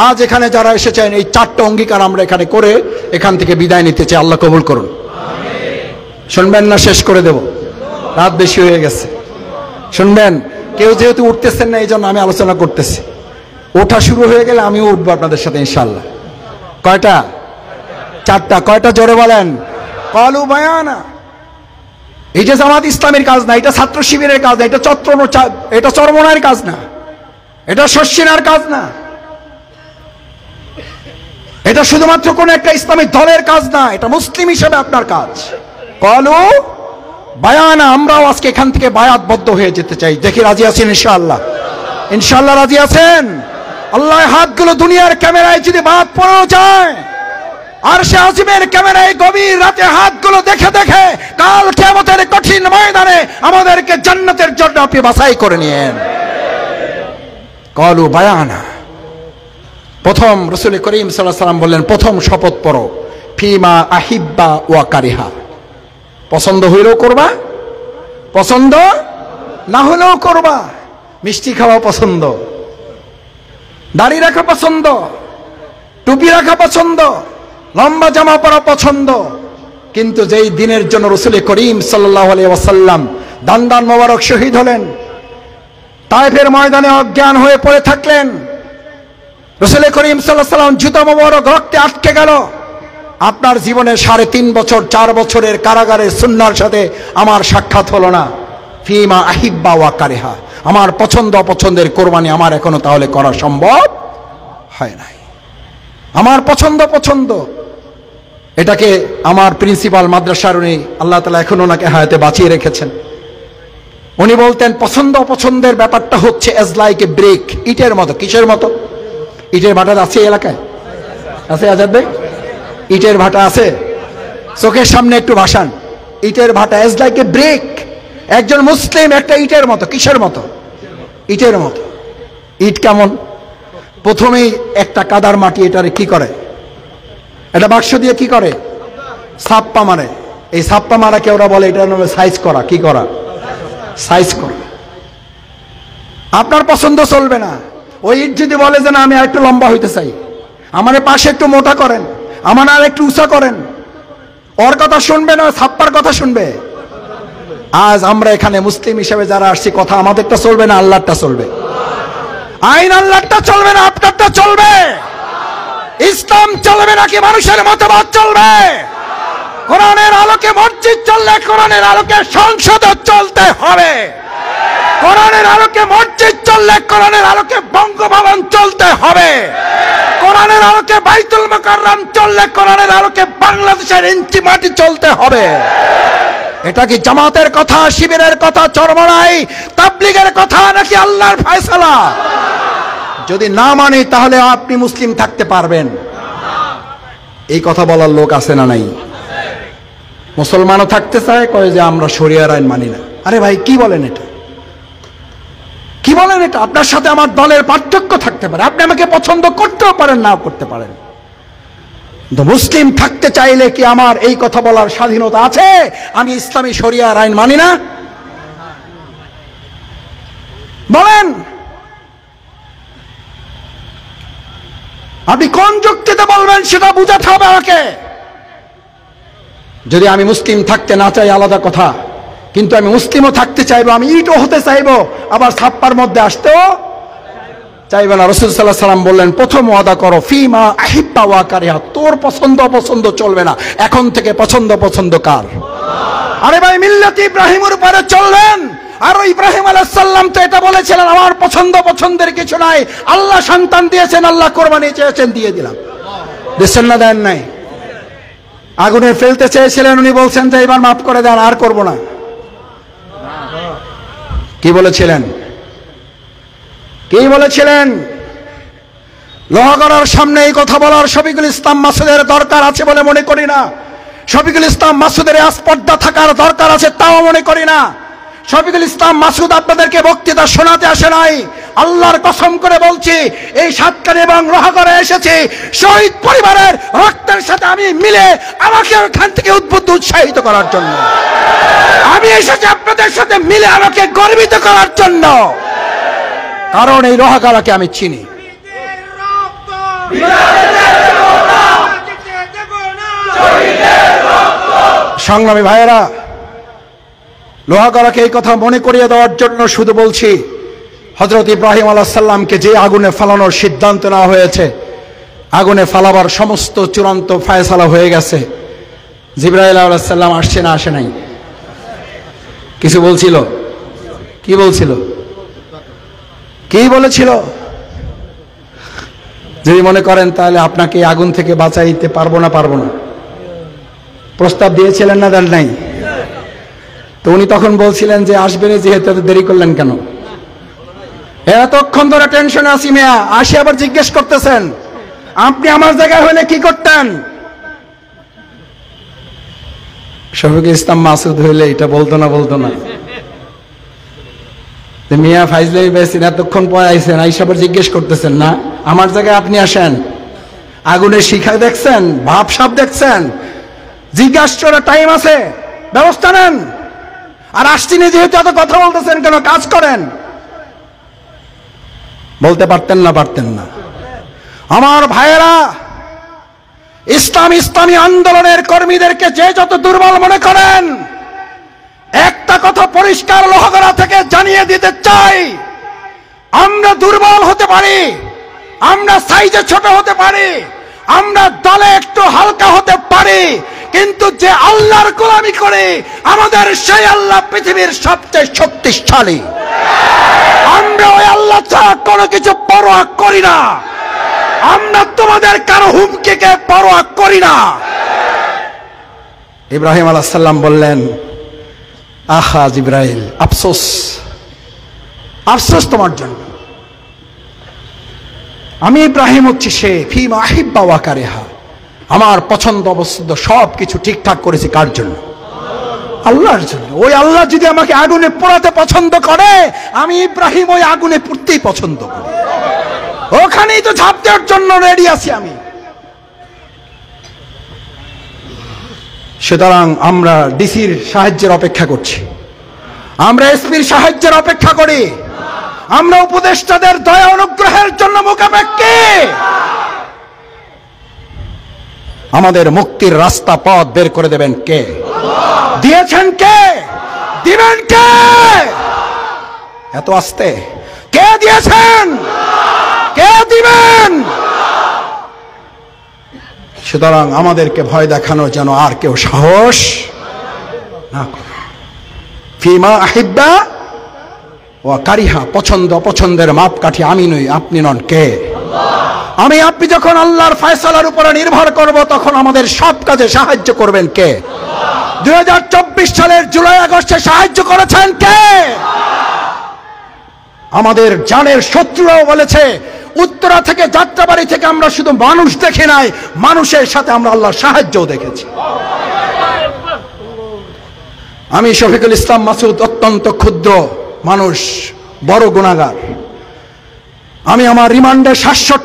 আজ এখানে যারা এসেছেন, এই চারটা অঙ্গীকার আমরা এখানে করে এখান থেকে বিদায় নিতে চাই। আল্লাহ কবুল করুন। শুনবেন না শেষ করে দেব? রাত বেশি হয়ে গেছে। শুনবেন? কেউ যেহেতু উঠতেছেন না, এই জন্য আমি আলোচনা করতেছি। ওঠা শুরু হয়ে গেলে আমিও উঠবো আপনাদের সাথে ইনশাআল্লাহ। কয়টা? চারটা। কয়টা? জোরে বলেন। ক্বালু বায়ানা। এই যে জামাত ইসলামের কাজ না, এটা ছাত্র শিবিরের কাজ না, এটা চরমনার কাজ না, এটা শর্ষিনার কাজ না, এটা শুধুমাত্র কোন একটা ইসলামী দলের কাজ না, এটা মুসলিম হিসেবে আপনার কাজ। ক্বালু বায়ানা। আমরাও আজকে এখান থেকে বায়াতবদ্ধ হয়ে যেতে চাই। দেখি রাজি আছেন ইনশাআল্লাহ? ইনশাআল্লাহ রাজি আছেন? আল্লাহ হাতগুলো দুনিয়ার ক্যামেরায় যদি বাদ পড়েও যায়, আর সে আজিমের ক্যামেরায় গভীর রাতে হাতগুলো দেখে দেখে কাল কিয়ামতের কঠিন ময়দানে আমাদেরকে জান্নাতের জন্য আপনি বাছাই করে নিয়েন। ক্বালু বায়ানা। প্রথম রাসূল করিম সাল্লাল্লাহু আলাইহি ওয়াসাল্লাম বললেন, প্রথম শপথ পড়ো, ফিমা আহিব্বা ওয়া কারিহা। পছন্দ হইলেও করবা, পছন্দ না হলেও করবা। মিষ্টি খাওয়া পছন্দ, দাড়ি রাখা পছন্দ, টুপি রাখা পছন্দ, লম্বা জামা পরা পছন্দ। কিন্তু যেই দিনের জন্য রাসূল করিম সাল্লাল্লাহু আলাইহি ওয়াসাল্লাম দান মোবারক শহীদ হলেন, তায়েফের ময়দানে অজ্ঞান হয়ে পড়ে থাকলেন, রাসূল করিম সাল্লাল্লাহু আলাইহি ওয়াসাল্লাম জুতা মোবারক রক্তে আটকে গেল। আপনার জীবনে 3.5 বছর 4 বছরের কারাগারের সুন্নাহর সাথে আমার সাক্ষাৎ হলো না। ফিমা আহিব্বা ওয়া কারিহা। আমার পছন্দ অপছন্দের কোরবানি আমার এখনো তাহলে করা সম্ভব হয় নাই। আমার পছন্দ এটাকে আমার প্রিন্সিপাল মাদ্রাসার উনি, আল্লাহ তাআলা এখন ওনাকে হায়াতে বাঁচিয়ে রেখেছেন, উনি বলতেন পছন্দ অপছন্দের ব্যাপারটা হচ্ছে এজ লাইক এ ব্রেক, ইটের মতো। কিসের মতো? ইটের ভাটা আছে এলাকায়? আছে আজাদ ভাই? ইটের ভাটা আছে? চোখের সামনে একটু ভাসান। ইটের ভাটা এজ লাইক এ ব্রেক। একজন মুসলিম একটা ইটের মতো। কিসের মতো? ইটের মতো। ইট কেমন? প্রথমেই একটা কাদার মাটি এটারে কি করে? এটা বাক্স দিয়ে কি করে? ছাপ্পা মারে। এই ছাপ্পা মারাকে ওরা বলে, এটার নামে সাইজ করা। কি করা? সাইজ করা। আপনার পছন্দ চলবে না। ওই ইট যদি বলে যে না, আমি আর একটু লম্বা হইতে চাই, আমার পাশে একটু মোটা করেন, আমার আর একটু উঁচা করেন, ওর কথা শুনবে না, ছাপ্পার কথা শুনবে। আজ আমরা এখানে মুসলিম হিসেবে যারা আসছি, কথা আমাদেরটা চলবে না, আল্লাহরটা চলবে। আইন আল্লাহরটা চলবে না, আপনারটা চলবে। ইসলাম চলবে নাকি মানুষের মতবাদ চলবে? কোরআনের আলোকে মসজিদ চললে কোরআনের আলোকে সংসদ চলতে হবে। কোরআনের আলোকে মসজিদ চললে কোরআনের আলোকে বঙ্গভবন চলতে হবে। কোরআনের আলোকে বাইতুল মুকাররম চললে কোরআনের আলোকে বাংলাদেশের ইঞ্চি মাটি চলতে হবে। এটা কি জামাতের কথা, শিবিরের কথা, চরমনাই তাবলীগের কথা, নাকি আল্লাহর ফয়সালা? যদি না মানি তাহলে আপনি মুসলিম থাকতে পারবেন? এই কথা বলার লোক আছে না নাই? মুসলমানও থাকতে চায়, কয় যে আমরা শরিয়ার আইন মানি না। আরে ভাই, কি বলেন এটা? কি বলেন এটা? আপনার সাথে আমার দলের পার্থক্য থাকতে পারে, আপনি আমাকে পছন্দ করতেও পারেন, নাও করতে পারেন, কিন্তু মুসলিম থাকতে চাইলে কি আমার এই কথা বলার স্বাধীনতা আছে আমি ইসলামী শরিয়ার আইন মানি না? বলেন, আপনি কোন যুক্তিতে বলবেন সেটা বুঝাতে হবে আমাকে। যদি আমি মুসলিম থাকতে না চাই আলাদা কথা, কিন্তু আমি মুসলিমও থাকতে চাইবো, আমি ইটও হতে চাইবো, আবার ছাপ্পার মধ্যে আসতেও চাইবে না। রাসূল সাল্লাল্লাহু আলাইহি ওয়াসাল্লাম বললেন, প্রথম ওয়াদা করো, ফিমা আহিব্বা ওয়া কারিহা। তোর পছন্দ অপছন্দ চলবে না, এখন থেকে পছন্দ কার? আরে ভাই, মিল্লাত ইব্রাহিমের উপরে চললেন। আর ইব্রাহিম আলাইহিস সালাম তো এটা বলেছিলেন, আমার পছন্দের কিছু নাই, আল্লাহ সন্তান দিয়েছেন, আল্লাহ কোরবানি চেয়েছেন, দিয়ে দিলাম। দিচ্ছেন না, দেন নাই? আগুনে ফেলতে চেয়েছিলেন, উনি বলছেন যে এবার মাফ করে দেন, আর করব না। কি বলেছিলেন? কি বলেছিলেন? লোহাগড়ার সামনে এই কথা বলার শফিকুল ইসলাম মাসুদের দরকার আছে বলে মনে করি না। শফিকুল ইসলাম মাসুদের স্পর্ধা থাকার দরকার আছে তাও মনে করি না। শফিকুল ইসলাম মাসুদ আপনাদেরকে বক্তৃতা শোনাতে আসে নাই। আল্লাহর কসম করে বলছি, এই সাতকানি এবং লোহাগড়ে এসেছি শহীদ পরিবারের রক্তের সাথে আমি মিলে আমাকে ওখান থেকে উদ্বুদ্ধ উৎসাহিত করার জন্য। আমি এসেছি আপনাদের সাথে মিলে আমাকে গর্বিত করার জন্য, কারণ এই লোহাগড়াকে আমি চিনি। সংগ্রামী ভাইয়েরা, লোহাগড়াকে এই কথা মনে করিয়ে দেওয়ার জন্য শুধু বলছি, হযরত ইব্রাহিম আলাইহিস সালামকে যে আগুনে ফালানোর সিদ্ধান্ত নেওয়া হয়েছে, আগুনে ফালাবার সমস্ত চূড়ান্ত ফয়সালা হয়ে গেছে। জিবরাইল আলাইহিস সালাম আসছে না আসে নাই? কিছু বলছিল? কি বলছিল? কি বলেছিল? যদি মনে করেন তাহলে আপনাকে আগুন থেকে বাঁচাইতে পারবো না প্রস্তাব দিয়েছিলেন না, দেন নাই? তো উনি তখন বলছিলেন যে আসবেন, যেহেতু এত দেরি করলেন কেন? এতক্ষণ ধরে টেনশনে আছি মিয়া, আসি আবার জিজ্ঞেস করতেছেন আপনি আমার জায়গায় হলে কি করতেন? শফিকুল ইসলাম মাসুদ হইলে এটা বলতো না যে মিয়া ফাইজলামি পেয়েছেন, এতক্ষণ পরে আইসেন, আইসা আবার জিজ্ঞেস করতেছেন না আমার জায়গায় আপনি আসেন। আগুনের শিখা দেখছেন, ভাবসাব দেখছেন, জিজ্ঞাসা করার টাইম আছে, ব্যবস্থা নেন। আর আসছিনি যেহেতু এত কথা বলতেছেন কেন, কাজ করেন। বলতে পারতেন না। আমার ভাইয়েরা, ইসলামী আন্দোলনের কর্মীদেরকে যে যত দুর্বল মনে করেন, একটা কথা পরিষ্কার লোহাগড়া থেকে জানিয়ে দিতে চাই, আমরা দুর্বল হতে পারি, আমরা সাইজে ছোট হতে পারি, আমরা দলে একটু হালকা হতে পারি, কিন্তু যে আল্লাহর গোলামি করে আমাদের সেই আল্লাহ পৃথিবীর সবচেয়ে শক্তিশালী। আমরা ওই আল্লাহ ছাড়া কোনো কিছু পরোয়া করি না। আমরা তোমাদের কারো হুমকিকে পরোয়া করি না। ইব্রাহিম আলাইহিস সালাম বললেন, আহা জিবরাইল, আফসোস তোমার জন্য। আমি ইব্রাহিম হচ্ছি সে ফিমা আহিব্বা ওয়া কারিহা, আমার পছন্দ অপছন্দ সব কিছু ঠিকঠাক করেছি কার জন্য? আল্লাহর জন্য। ওই আল্লাহ যদি আমাকে আগুনে পোড়াতে পছন্দ করে, আমি ইব্রাহিম ওই আগুনে পুড়তেই পছন্দ করি, ওখানেই তো ঝাঁপ দেওয়ার জন্য রেডি আছি আমি। সুতরাং আমরা ডিসির সাহায্যের অপেক্ষা করছি, আমরা এসপির সাহায্যের অপেক্ষা করি, আমরা উপদেষ্টাদের দয়া অনুগ্রহের জন্য মুখাপেক্ষী। আমাদের মুক্তির রাস্তা পথ বের করে দেবেন কে? দিয়েছেন কে? দিবেন কে? এত আস্তে কে দিয়েছেন? কে দিবেন? সুতরাং আমাদেরকে ভয় দেখানো যেন আর কেউ সাহস না করে। ফিমা আহিব্বা ওয়া কারিহা, পছন্দ অপছন্দের মাপকাঠি আমি নই, আপনি নন। কে? আমি আপনি যখন আল্লাহর ফয়সালার উপরে নির্ভর করব, তখন আমাদের সব কাজে সাহায্য করবেন কে? 2024 সালের জুলাই আগস্টে সাহায্য করেছেন কে? আমাদের জানের শত্রুরাও বলেছে, উত্তরা থেকে যাত্রাবাড়ি থেকে আমরা শুধু মানুষ দেখি নাই, মানুষের সাথে আমরা আল্লাহর সাহায্যও দেখেছি। আমি শফিকুল ইসলাম মাসুদ অত্যন্ত ক্ষুদ্র মানুষ, বড় গুনাহগার। আমি আমার রিমান্ডে 67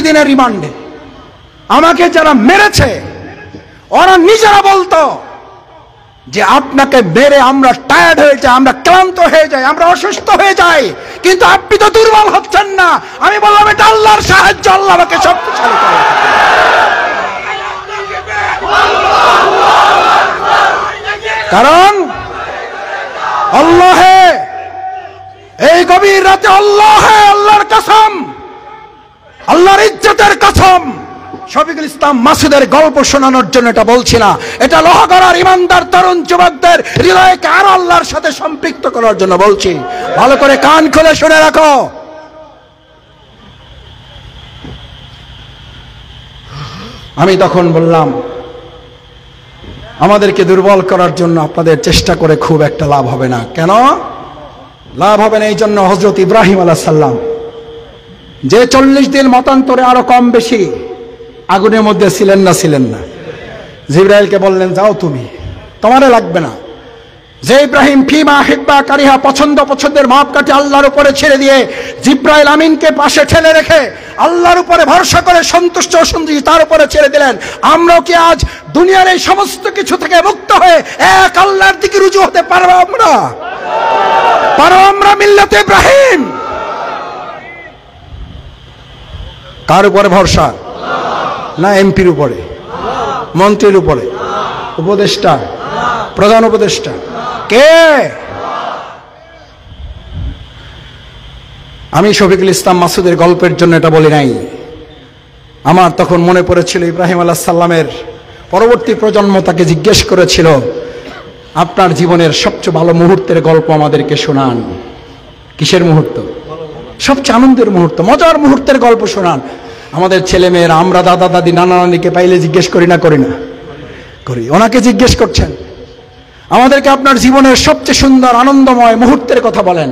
দিনের রিমান্ডে আমাকে যারা মেরেছে, ওরা নিজেরা বলতো যে আপনাকে মেরে আমরা টায়ার্ড হয়ে যাই, আমরা ক্লান্ত হয়ে যাই, আমরা অসুস্থ হয়ে যাই, কিন্তু আপনি তো দুর্বল হচ্ছেন না। আমি বললাম এটা আল্লাহর সাহায্য, আল্লাহ আমাকে শক্তিশালী করে। কারণ আল্লাহ, এই গভীর রাতে আল্লাহর কসম, আল্লাহর ইজ্জতের কসম, শফিকুল ইসলাম মাসুদের গল্প শোনানোর জন্য এটা বলছি না, এটা লোহাগড়ার ইমানদার তরুণ যুবকদের হৃদয়কে আরো আল্লাহর সাথে সম্পৃক্ত করার জন্য বলছি। ভালো করে কান খুলে শুনে রাখো। আমি তখন বললাম, আমাদেরকে দুর্বল করার জন্য আপনাদের চেষ্টা করে খুব একটা লাভ হবে না। কেন লাভ হবে না? এই জন্য হযরত ইব্রাহিম আলাইহিস সালাম যে 40 দিন মতান্তরে আরো কম বেশি আগুনের মধ্যে ছিলেন না, জিবরাইলকে বললেন যাও তুমি, তোমারে লাগবে না। যে ইব্রাহিম ফিমা হিব্বা কারিহা পছন্দের মাপকাঠি আল্লাহর উপরে ছেড়ে দিয়ে জিব্রাইল আমিনকে পাশে ঠেলে রেখে আল্লাহর উপরে ভরসা করে সন্তুষ্ট অসন্তুষ্ট তার উপরে ছেড়ে দিলেন, আমরাও কি আজ দুনিয়ার এই সমস্ত কিছু থেকে মুক্ত হয়ে এক আল্লাহর দিকে রুজু হতে পারবো? আমরা মিল্লাতে ইব্রাহিম। কার উপরে ভরসা? না এমপির উপরে, মন্ত্রীর উপরে, উপদেষ্টা, প্রধান উপদেষ্টা কে? আমি শফিকুল ইসলাম মাসুদের গল্পের জন্য এটা বলি নাই। আমার তখন মনে পড়েছিল ইব্রাহিম আলাইহিস সালামের পরবর্তী প্রজন্ম তাকে জিজ্ঞেস করেছিল, আপনার জীবনের সবচেয়ে ভালো মুহূর্তের গল্প আমাদেরকে শোনান। কিসের মুহূর্ত? সবচেয়ে আনন্দের মুহূর্ত, মজার মুহূর্তের গল্প শোনান। আমাদের ছেলে মেয়েরা, আমরা দাদা দাদি নানা নানিকে পাইলে জিজ্ঞেস করি না করি, ওনাকে জিজ্ঞেস করছেন আমাদেরকে আপনার জীবনের সবচেয়ে সুন্দর আনন্দময় মুহূর্তের কথা বলেন।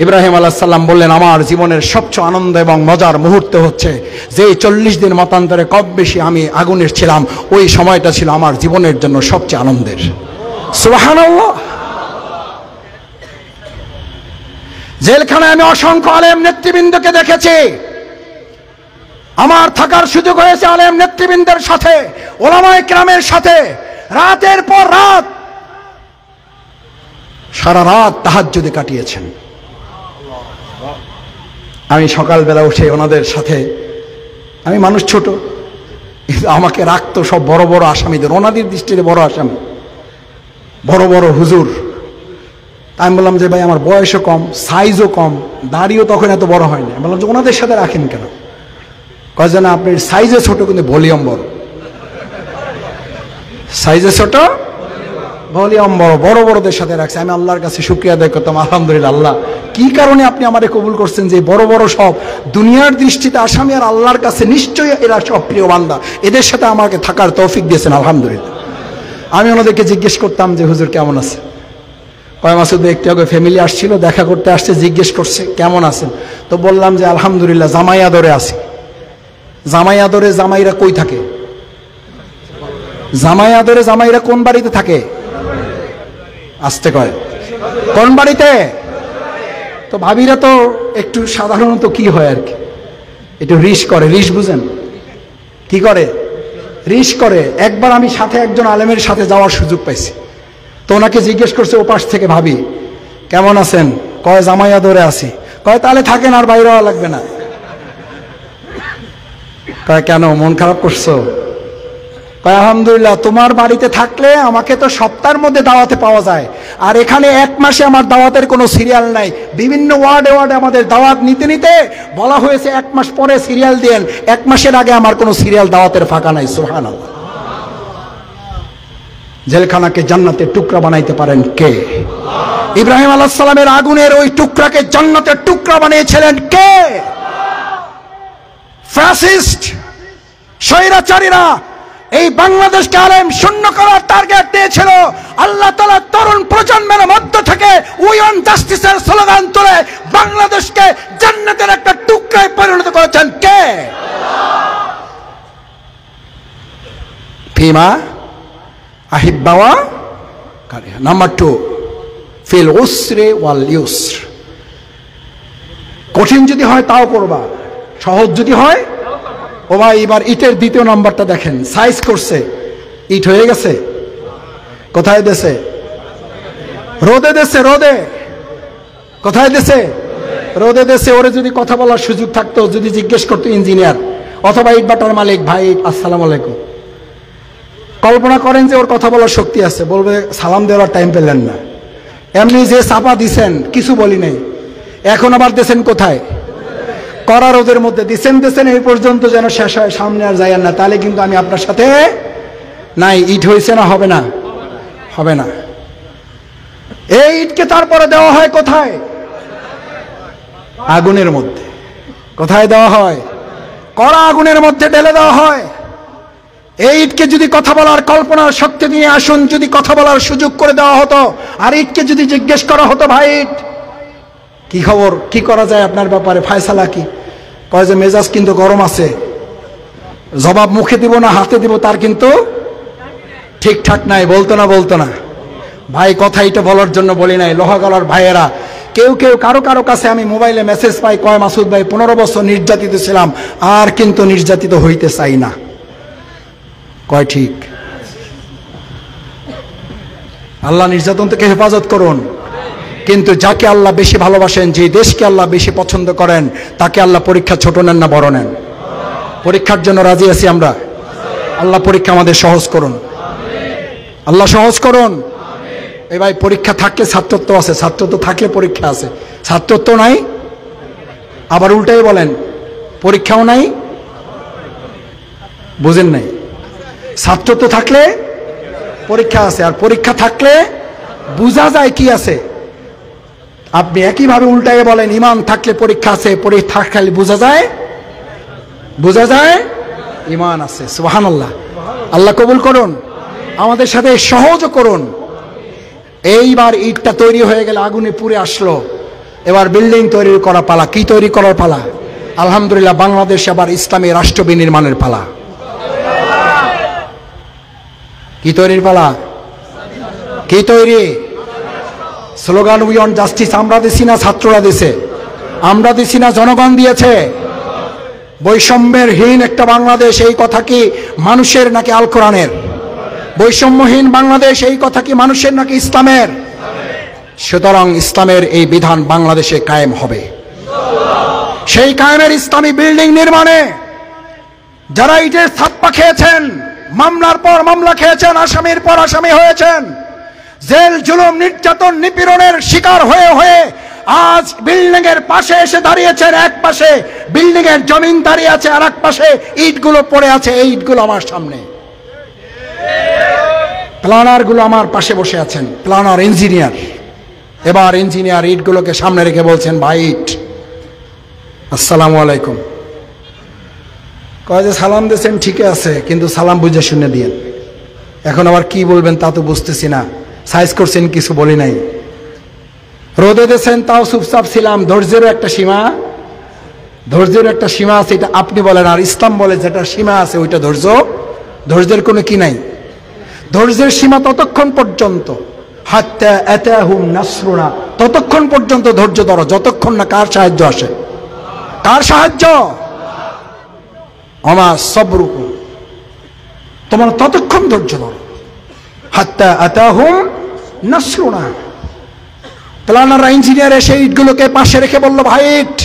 ইব্রাহিম আলাইহিস সালাম বললেন, আমার জীবনের সবচেয়ে আনন্দ এবং মজার মুহূর্ত হচ্ছে যে 40 দিন মতান্তরে কম বেশি আমি আগুনের ছিলাম, ওই সময়টা ছিল আমার জীবনের জন্য সবচেয়ে আনন্দের। সুবহানাল্লাহ। জেলখানায় আমি অসংখ্য আলেম নেতৃবৃন্দকে দেখেছি। আমার থাকার সুযোগ হয়েছে আলেম নেতৃবৃন্দের সাথে, ওলামায়ে কেরামের সাথে। রাতের পর রাত, সারা রাত তাহাজ্জুদে কাটিয়েছেন। আমি সকালবেলা উঠে ওনাদের সাথে, আমি মানুষ ছোট, আমাকে রাখতো সব বড় বড় আসামিদের, ওনাদের দৃষ্টিতে বড় আসামি, বড় বড় হুজুর। আমি বললাম যে ভাই আমার বয়সও কম, সাইজও কম, দাড়িও তখন এত বড় হয়নি। আমি বললাম যে ওনাদের সাথে রাখেন কেন? কয় যেন আপনার সাইজে ছোট কিন্তু ভলিউম বড়। সাইজে ছোট, ভলিউম বড়, বড় বড়দের সাথে রাখছে। আমি আল্লাহর কাছে শুকরিয়া আদায় করতাম, আলহামদুলিল্লাহ, আল্লাহ কি কারণে আপনি আমারে কবুল করছেন যে বড় বড় সব দুনিয়ার দৃষ্টিতে আসামি আর আল্লাহর কাছে নিশ্চয়ই এরা সব প্রিয় বান্দা, এদের সাথে আমাকে থাকার তৌফিক দিয়েছেন, আলহামদুলিল্লাহ। আমি ওনাদেরকে জিজ্ঞেস করতাম যে হুজুর কেমন আছে? কয় মাসুদ একটু আগে ফ্যামিলি আসছিল, দেখা করতে আসছে, জিজ্ঞেস করছে কেমন আছেন। তো বললাম যে আলহামদুলিল্লাহ, জামাই আদরে আছি। জামাই আদরে জামাইরা কই থাকে? জামাই আদরে জামাইরা কোন বাড়িতে থাকে? আসতে কয় কোন বাড়িতে? তো ভাবিরা তো একটু সাধারণত কি হয় আর কি, একটু রিশ করে। রিশ বুঝেন? কি করে? রিশ করে। একবার আমি সাথে একজন আলেমের সাথে যাওয়ার সুযোগ পাইছি। তো ওনাকে জিজ্ঞেস করছে ওপাশ থেকে, ভাবি কেমন আছেন? কয় জামাই আদরে আছি। কয় তাহলে থাকেন, আর বাইরে হওয়া লাগবে না। কয় কেন, মন খারাপ করছো? কয় আলহামদুলিল্লাহ, তোমার বাড়িতে থাকলে আমাকে তো সপ্তাহের মধ্যে দাওয়াতে পাওয়া যায়, আর এখানে এক মাসে আমার দাওয়াতের কোনো সিরিয়াল নাই। বিভিন্ন ওয়ার্ডে ওয়ার্ডে আমাদের দাওয়াত নিতে নিতে বলা হয়েছে 1 মাস পরে সিরিয়াল দেন, 1 মাসের আগে আমার কোনো সিরিয়াল দাওয়াতের ফাঁকা নাই। সুবহানাল্লাহ। জেলখানাকে জান্নাতের টুকরা বানাইতে পারেন কে? ইব্রাহিম আলাইহিস সালামের আগুনের ওই টুকরাকে জান্নাতের টুকরা বানিয়েছিলেন কে? ফ্যাসিস্ট স্বৈরাচারীরা এই বাংলাদেশকে আলেম শূন্য করার টার্গেট দিয়েছিল। আল্লাহ তাআলা তরুণ প্রজন্মের মধ্য থেকে উই ওয়ান্ট জাস্টিসের স্লোগান তুলে বাংলাদেশকে জান্নাতের একটা টুকরায় পরিণত করেছেন কে? ফিমা আহিব্বাওয়া কারিহা। নাম্বার 2, ফিল উসরে ওয়াল ইউসর। কঠিন যদি হয় তাও করবা, সহজ যদি হয়। ও ভাই, এবার ইটের 2য় নাম্বারটা দেখেন, সাইজ করছে, ইট হয়ে গেছে। কোথায় দেশে? রোদে দেশে। রোদে কোথায় দেশে? রোদে দেশে। ওরে যদি কথা বলার সুযোগ থাকতো, যদি জিজ্ঞেস করতো ইঞ্জিনিয়ার অথবা ইট বাটার মালিক, ভাই আসসালামু আলাইকুম, কল্পনা করেন যে ওর কথা বলার শক্তি আছে, বলবে সালাম দেওয়ার টাইম পেলেন না। এমনি যে চাপা দিছেন, কিছু বলি নাই, এখন আবার দেশেন কোথায়? কড়া রোদের মধ্যে দিছেন এই পর্যন্ত যেন শেষ হয়, সামনে আর যাইয়েন না, তাহলে কিন্তু আমি আপনার সাথে নাই। ইট হয়েছে না? হবে না? হবে না। এই ইটকে তারপরে দেওয়া হয় কোথায়? আগুনের মধ্যে। কোথায় দেওয়া হয়? কড়া আগুনের মধ্যে ঢেলে দেওয়া হয়। এই ইটকে যদি কথা বলার কল্পনার শক্তি নিয়ে আসুন, যদি কথা বলার সুযোগ করে দেওয়া হতো, আর ইটকে যদি জিজ্ঞেস করা হতো, ভাই ইট কি খবর, কি করা যায় আপনার ব্যাপারে, ফায়সালা কি? কয় যে মেজাজ কিন্তু গরম আছে, জবাব মুখে দিব না হাতে দিব, তার কিন্তু ঠিকঠাক নাই, বলতো না ভাই, কথা এটা বলার জন্য বলি নাই। লোহাগলার ভাইয়েরা কেউ কারো কাছে আমি মোবাইলে মেসেজ পাই, কয় মাসুদ ভাই 15 বছর নির্যাতিত ছিলাম, আর কিন্তু নির্যাতিত হইতে চাই না। কয় ঠিক? আল্লাহ নির্যাতন থেকে হেফাজত করুন। কিন্তু যাকে আল্লাহ বেশি ভালোবাসেন, যে দেশকে আল্লাহ বেশি পছন্দ করেন, তাকে আল্লাহ পরীক্ষা ছোট নেন না বড় নেন? পরীক্ষার জন্য রাজি আছি আমরা। আল্লাহ পরীক্ষা আমাদের সহজ করুন, আল্লাহ সহজ করুন। এই ভাই, পরীক্ষা থাকলে ছাত্রত্ব আছে, ছাত্রত্ব থাকলে পরীক্ষা আছে। ছাত্রত্ব নাই, আবার উল্টাই বলেন পরীক্ষাও নাই। বুঝেন নাই? ছাত্রত্ব থাকলে পরীক্ষা আছে, আর পরীক্ষা থাকলে বোঝা যায় কি আছে। আপনি একইভাবে উল্টাই বলেন ঈমান থাকলে পরীক্ষা আছে, পরীক্ষা থাকলে বোঝা যায় ঈমান আছে। সুবহানাল্লাহ। আল্লাহ কবুল করুন, আমাদের সাথে সহজ করুন। এইবার ইটটা তৈরি হয়ে গেলে, আগুনে পুড়ে আসলো, এবার বিল্ডিং তৈরি করা পালা। কি তৈরি করার পালা? আলহামদুলিল্লাহ, বাংলাদেশ আবার ইসলামী রাষ্ট্র বিনির্মাণের পালা। কি তৈরির পালা? কি তৈরি? স্লোগান উই ওয়ান্ট জাস্টিস আমরা দিছি না ছাত্ররা দিছে? আমরা দিছি না জনগণ দিয়েছে? বৈষম্যের হীন একটা বাংলাদেশ, এই কথা কি মানুষের নাকি আল কোরআনের? বৈষম্যহীন বাংলাদেশ, এই কথা কি মানুষের নাকি ইসলামের? সুতরাং ইসলামের এই বিধান বাংলাদেশে কায়েম হবে। সেই কায়েমের ইসলামী বিল্ডিং নির্মাণে যারা ইটের ছাপ্পা খেয়েছেন, মামলার পর মামলা খেয়েছেন, আসামির পর আসামি হয়েছেন, জেল জুলুম নির্যাতন নিপীড়নের শিকার হয়ে আজ বিল্ডিং এর পাশে এসে দাঁড়িয়েছেন। এক পাশে বিল্ডিং এর জমিন দাঁড়িয়ে আছে, আর এক পাশে ইটগুলো পড়ে আছে। এই ইটগুলো আমার সামনে, প্ল্যানার গুলো আমার পাশে বসে আছেন, প্ল্যানার ইঞ্জিনিয়ার। এবার ইঞ্জিনিয়ার ইটগুলোকে সামনে রেখে বলছেন, ভাই ইট, আসসালামু আলাইকুম। কয় যে সালাম দিয়েছেন, ঠিক আছে, কিন্তু সালাম বুঝে শুনে দিয়েন। এখন আবার কি বলবেন তা তো বুঝতেছি না। সাইজ করছেন, কিছু বলি নাই। রোদে দিয়েছেন, তাও চুপচাপ ছিলাম। ধৈর্যের একটা সীমা আছে, এটা আপনি বলেন। আর ইসলাম বলে যেটা সীমা আছে ওইটা ধৈর্যের কোনো কি নাই। ধৈর্যের সীমা ততক্ষণ পর্যন্ত, হাত্তা আতাহুম নাসরুনা, ততক্ষণ পর্যন্ত ধৈর্য ধরো, যতক্ষণ না কার সাহায্য আসে। কার সাহায্য? আমা সবরুকুম, তোমার ততক্ষণ ধৈর্য ধরো, হাত্তা আতাহুম নাসরুনা। প্ল্যানার ইঞ্জিনিয়ার এসে ইটগুলোকে পাশে রেখে বললো, ভাই ইট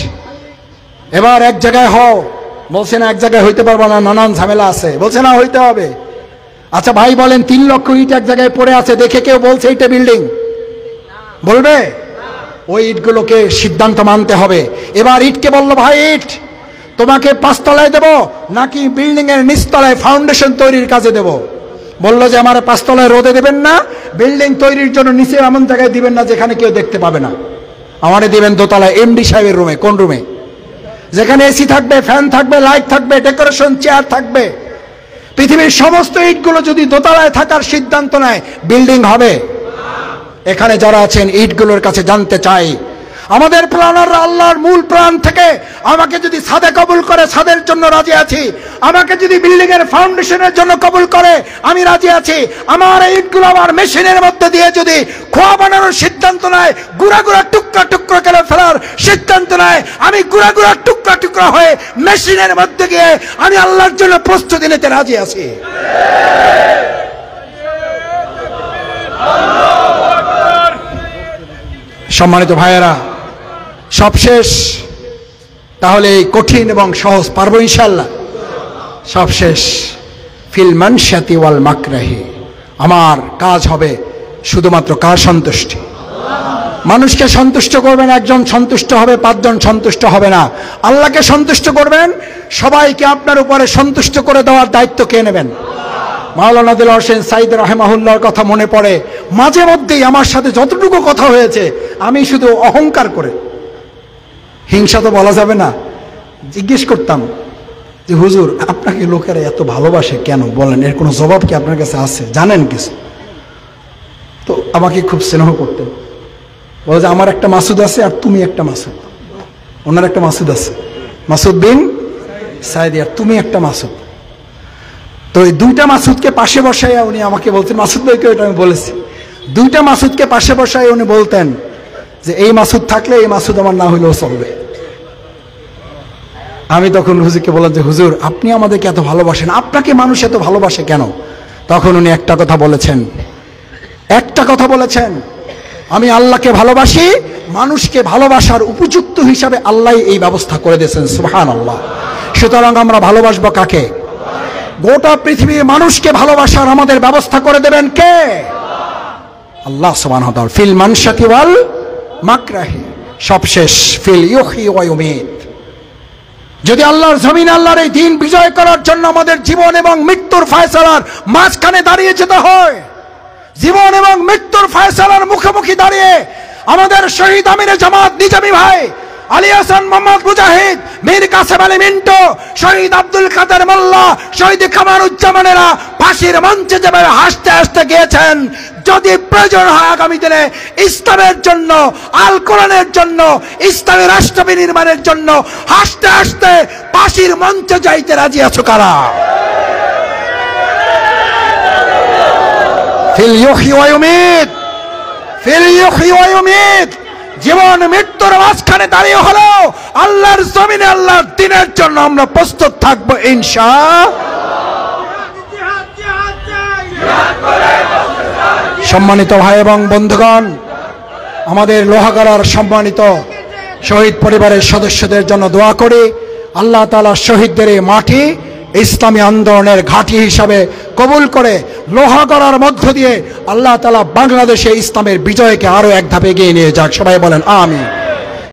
এবার এক জায়গায় হও। বলছে না, এক জায়গায় হইতে পারবো না, নানান ঝামেলা আছে। বলছে না, হইতে হবে। আচ্ছা ভাই বলেন, 3 লক্ষ ইট এক জায়গায় পড়ে আছে, দেখে কেউ বলছে এটা বিল্ডিং? বলবে? ওই ইটগুলোকে সিদ্ধান্ত মানতে হবে। এবার ইটকে বললো, ভাই ইট তোমাকে 5 তলায় দেবো নাকি বিল্ডিং এর নিচতলায় ফাউন্ডেশন তৈরির কাজে দেব? বললো যে আমার 5 তলায় রোদে দেবেন না, বিল্ডিং তৈরির জন্য নিচে এমন জায়গায় দিবেন না যেখানে কেউ দেখতে পাবে না, আমারে দিবেন দোতলায়, এমডি সাহেবের রুমে। কোন রুমে? যেখানে এসি থাকবে, ফ্যান থাকবে, লাইট থাকবে, ডেকোরেশন চেয়ার থাকবে। পৃথিবীর সমস্ত ইটগুলো যদি দোতলায় থাকার সিদ্ধান্ত নেয়, বিল্ডিং হবে? এখানে যারা আছেন ইটগুলোর কাছে জানতে চাই, আমাদের প্ল্যানাররা আল্লাহর মূল প্রাণ থেকে আমাকে যদি ছাদে কবুল করে, ছাদের জন্য রাজি আছি। আমাকে যদি বিল্ডিং এর ফাউন্ডেশনের জন্য কবুল করে, আমি রাজি আছি। আমার ইটগুলো আমার মেশিনের মধ্যে দিয়ে যদি খোয়া বানানোর সিদ্ধান্ত নেয়, গুড়া টুকরা করে ফেলার সিদ্ধান্ত নেয়, আমি গুড়া টুকরা হয়ে মেশিনের মধ্যে গিয়ে আমি আল্লাহর জন্য প্রস্তুতি নিতে রাজি আছি। সম্মানিত ভাইয়েরা, সবশেষ তাহলে এই কঠিন এবং সহজ পারবো ইনশাআল্লাহ। সবশেষ ফিল মানশাতি ওয়াল মাকরাহি, আমার কাজ হবে শুধুমাত্র কার সন্তুষ্টি? মানুষকে সন্তুষ্ট করবেন, একজন সন্তুষ্ট হবে, 5 জন সন্তুষ্ট হবে না। আল্লাহকে সন্তুষ্ট করবেন, সবাইকে আপনার উপরে সন্তুষ্ট করে দেওয়ার দায়িত্ব কে নেবেন? মাওলানা দিলওয়ার হোসেন সাইদ রাহিমাহুল্লাহর কথা মনে পড়ে। মাঝে মধ্যেই আমার সাথে যতটুকু কথা হয়েছে, আমি শুধু অহংকার করে, হিংসা তো বলা যাবে না, জিজ্ঞেস করতাম যে হুজুর আপনাকে লোকেরা এত ভালোবাসে কেন, বলেন, এর কোনো জবাব কি আপনার কাছে আছে, জানেন কিছু? তো আমাকে খুব স্নেহ করতেন। বলে যে আমার একটা মাসুদ আছে আর তুমি একটা মাসুদ, ওনার একটা মাসুদ আছে, মাসুদ বিন সাইদ, আর তুমি একটা মাসুদ। তো এই দুইটা মাসুদকে পাশে বসাইয়া উনি আমাকে বলতেন, মাসুদ ভাইকে ওইটা আমি বলেছি, দুইটা মাসুদকে পাশে বসাই উনি বলতেন যে এই মাসুদ থাকলে এই মাসুদ আমার না হইলেও চলবে। আমি তখন হুজুরকে বললাম যে হুজুর আপনি আমাদেরকে এত ভালোবাসেন, আপনাকে মানুষ এত ভালোবাসে কেন? তখন উনি একটা কথা বলেছেন, আমি আল্লাহকে ভালোবাসি, মানুষকে ভালোবাসার উপযুক্ত হিসাবে আল্লাহ এই ব্যবস্থা করে দিয়েছেন, সুবহানাল্লাহ। সুতরাং আমরা ভালোবাসবো কাকে? গোটা পৃথিবীর মানুষকে ভালোবাসার আমাদের ব্যবস্থা করে দেবেন কে? আল্লাহ সুবহানাহু ওয়া তাআলা। ফিল মানশাতি ওয়াল মাকরাহি, সবশেষ ফিল ইউহি ওয়া ইউমিত। যদি আল্লাহর জমিনে আল্লাহর এই দিন বিজয় করার জন্য আমাদের জীবন এবং মৃত্যুর ফয়সালার মাঝখানে দাঁড়িয়ে যেতে হয়, জীবন এবং মৃত্যুর ফয়সালার মুখোমুখি দাঁড়িয়ে আমাদের শহীদ আমিরে জামাত নিজামী ভাই আলী হাসান মোহাম্মদ মুজাহিদ, মীর কাসেম আলী মিন্টু, শহীদ আব্দুল কাদের মোল্লা, শহীদ কামারুজ্জামানেরা ফাঁসির মঞ্চে যেভাবে হাসতে হাসতে গিয়েছেন, যদি প্রয়োজন হয় আগামী দিনে ইসলামের জন্য, আল কোরআনের জন্য, ইসলামী রাষ্ট্র বিনির্মাণের জন্য হাসতে হাসতে ফাঁসির মঞ্চে যাইতে রাজি আছো কারা? ফিল ইউহি ওয়া ইউমিত, ফিল ইউহি ওয়া ইউমিত। জীবন মৃত্যুর মাঝখানে দাঁড়িয়ে হলেও আল্লাহর জমিনে আল্লাহর দ্বীনের জন্য আমরা প্রস্তুত থাকবো ইনশাআল্লাহ। সম্মানিত ভাই এবং বন্ধুগণ, আমাদের লোহাগাড়ার সম্মানিত শহীদ পরিবারের সদস্যদের জন্য দোয়া করি, আল্লাহ তাআলা শহীদদের এই মাটি ইসলামী আন্দোলনের ঘাঁটি হিসাবে কবুল করে লোহাগড়ার মধ্য দিয়ে আল্লাহ তাআলা বাংলাদেশে ইসলামের বিজয়কে আরো এক ধাপ এগিয়ে নিয়ে যাক। সবাই বলেন আমিন।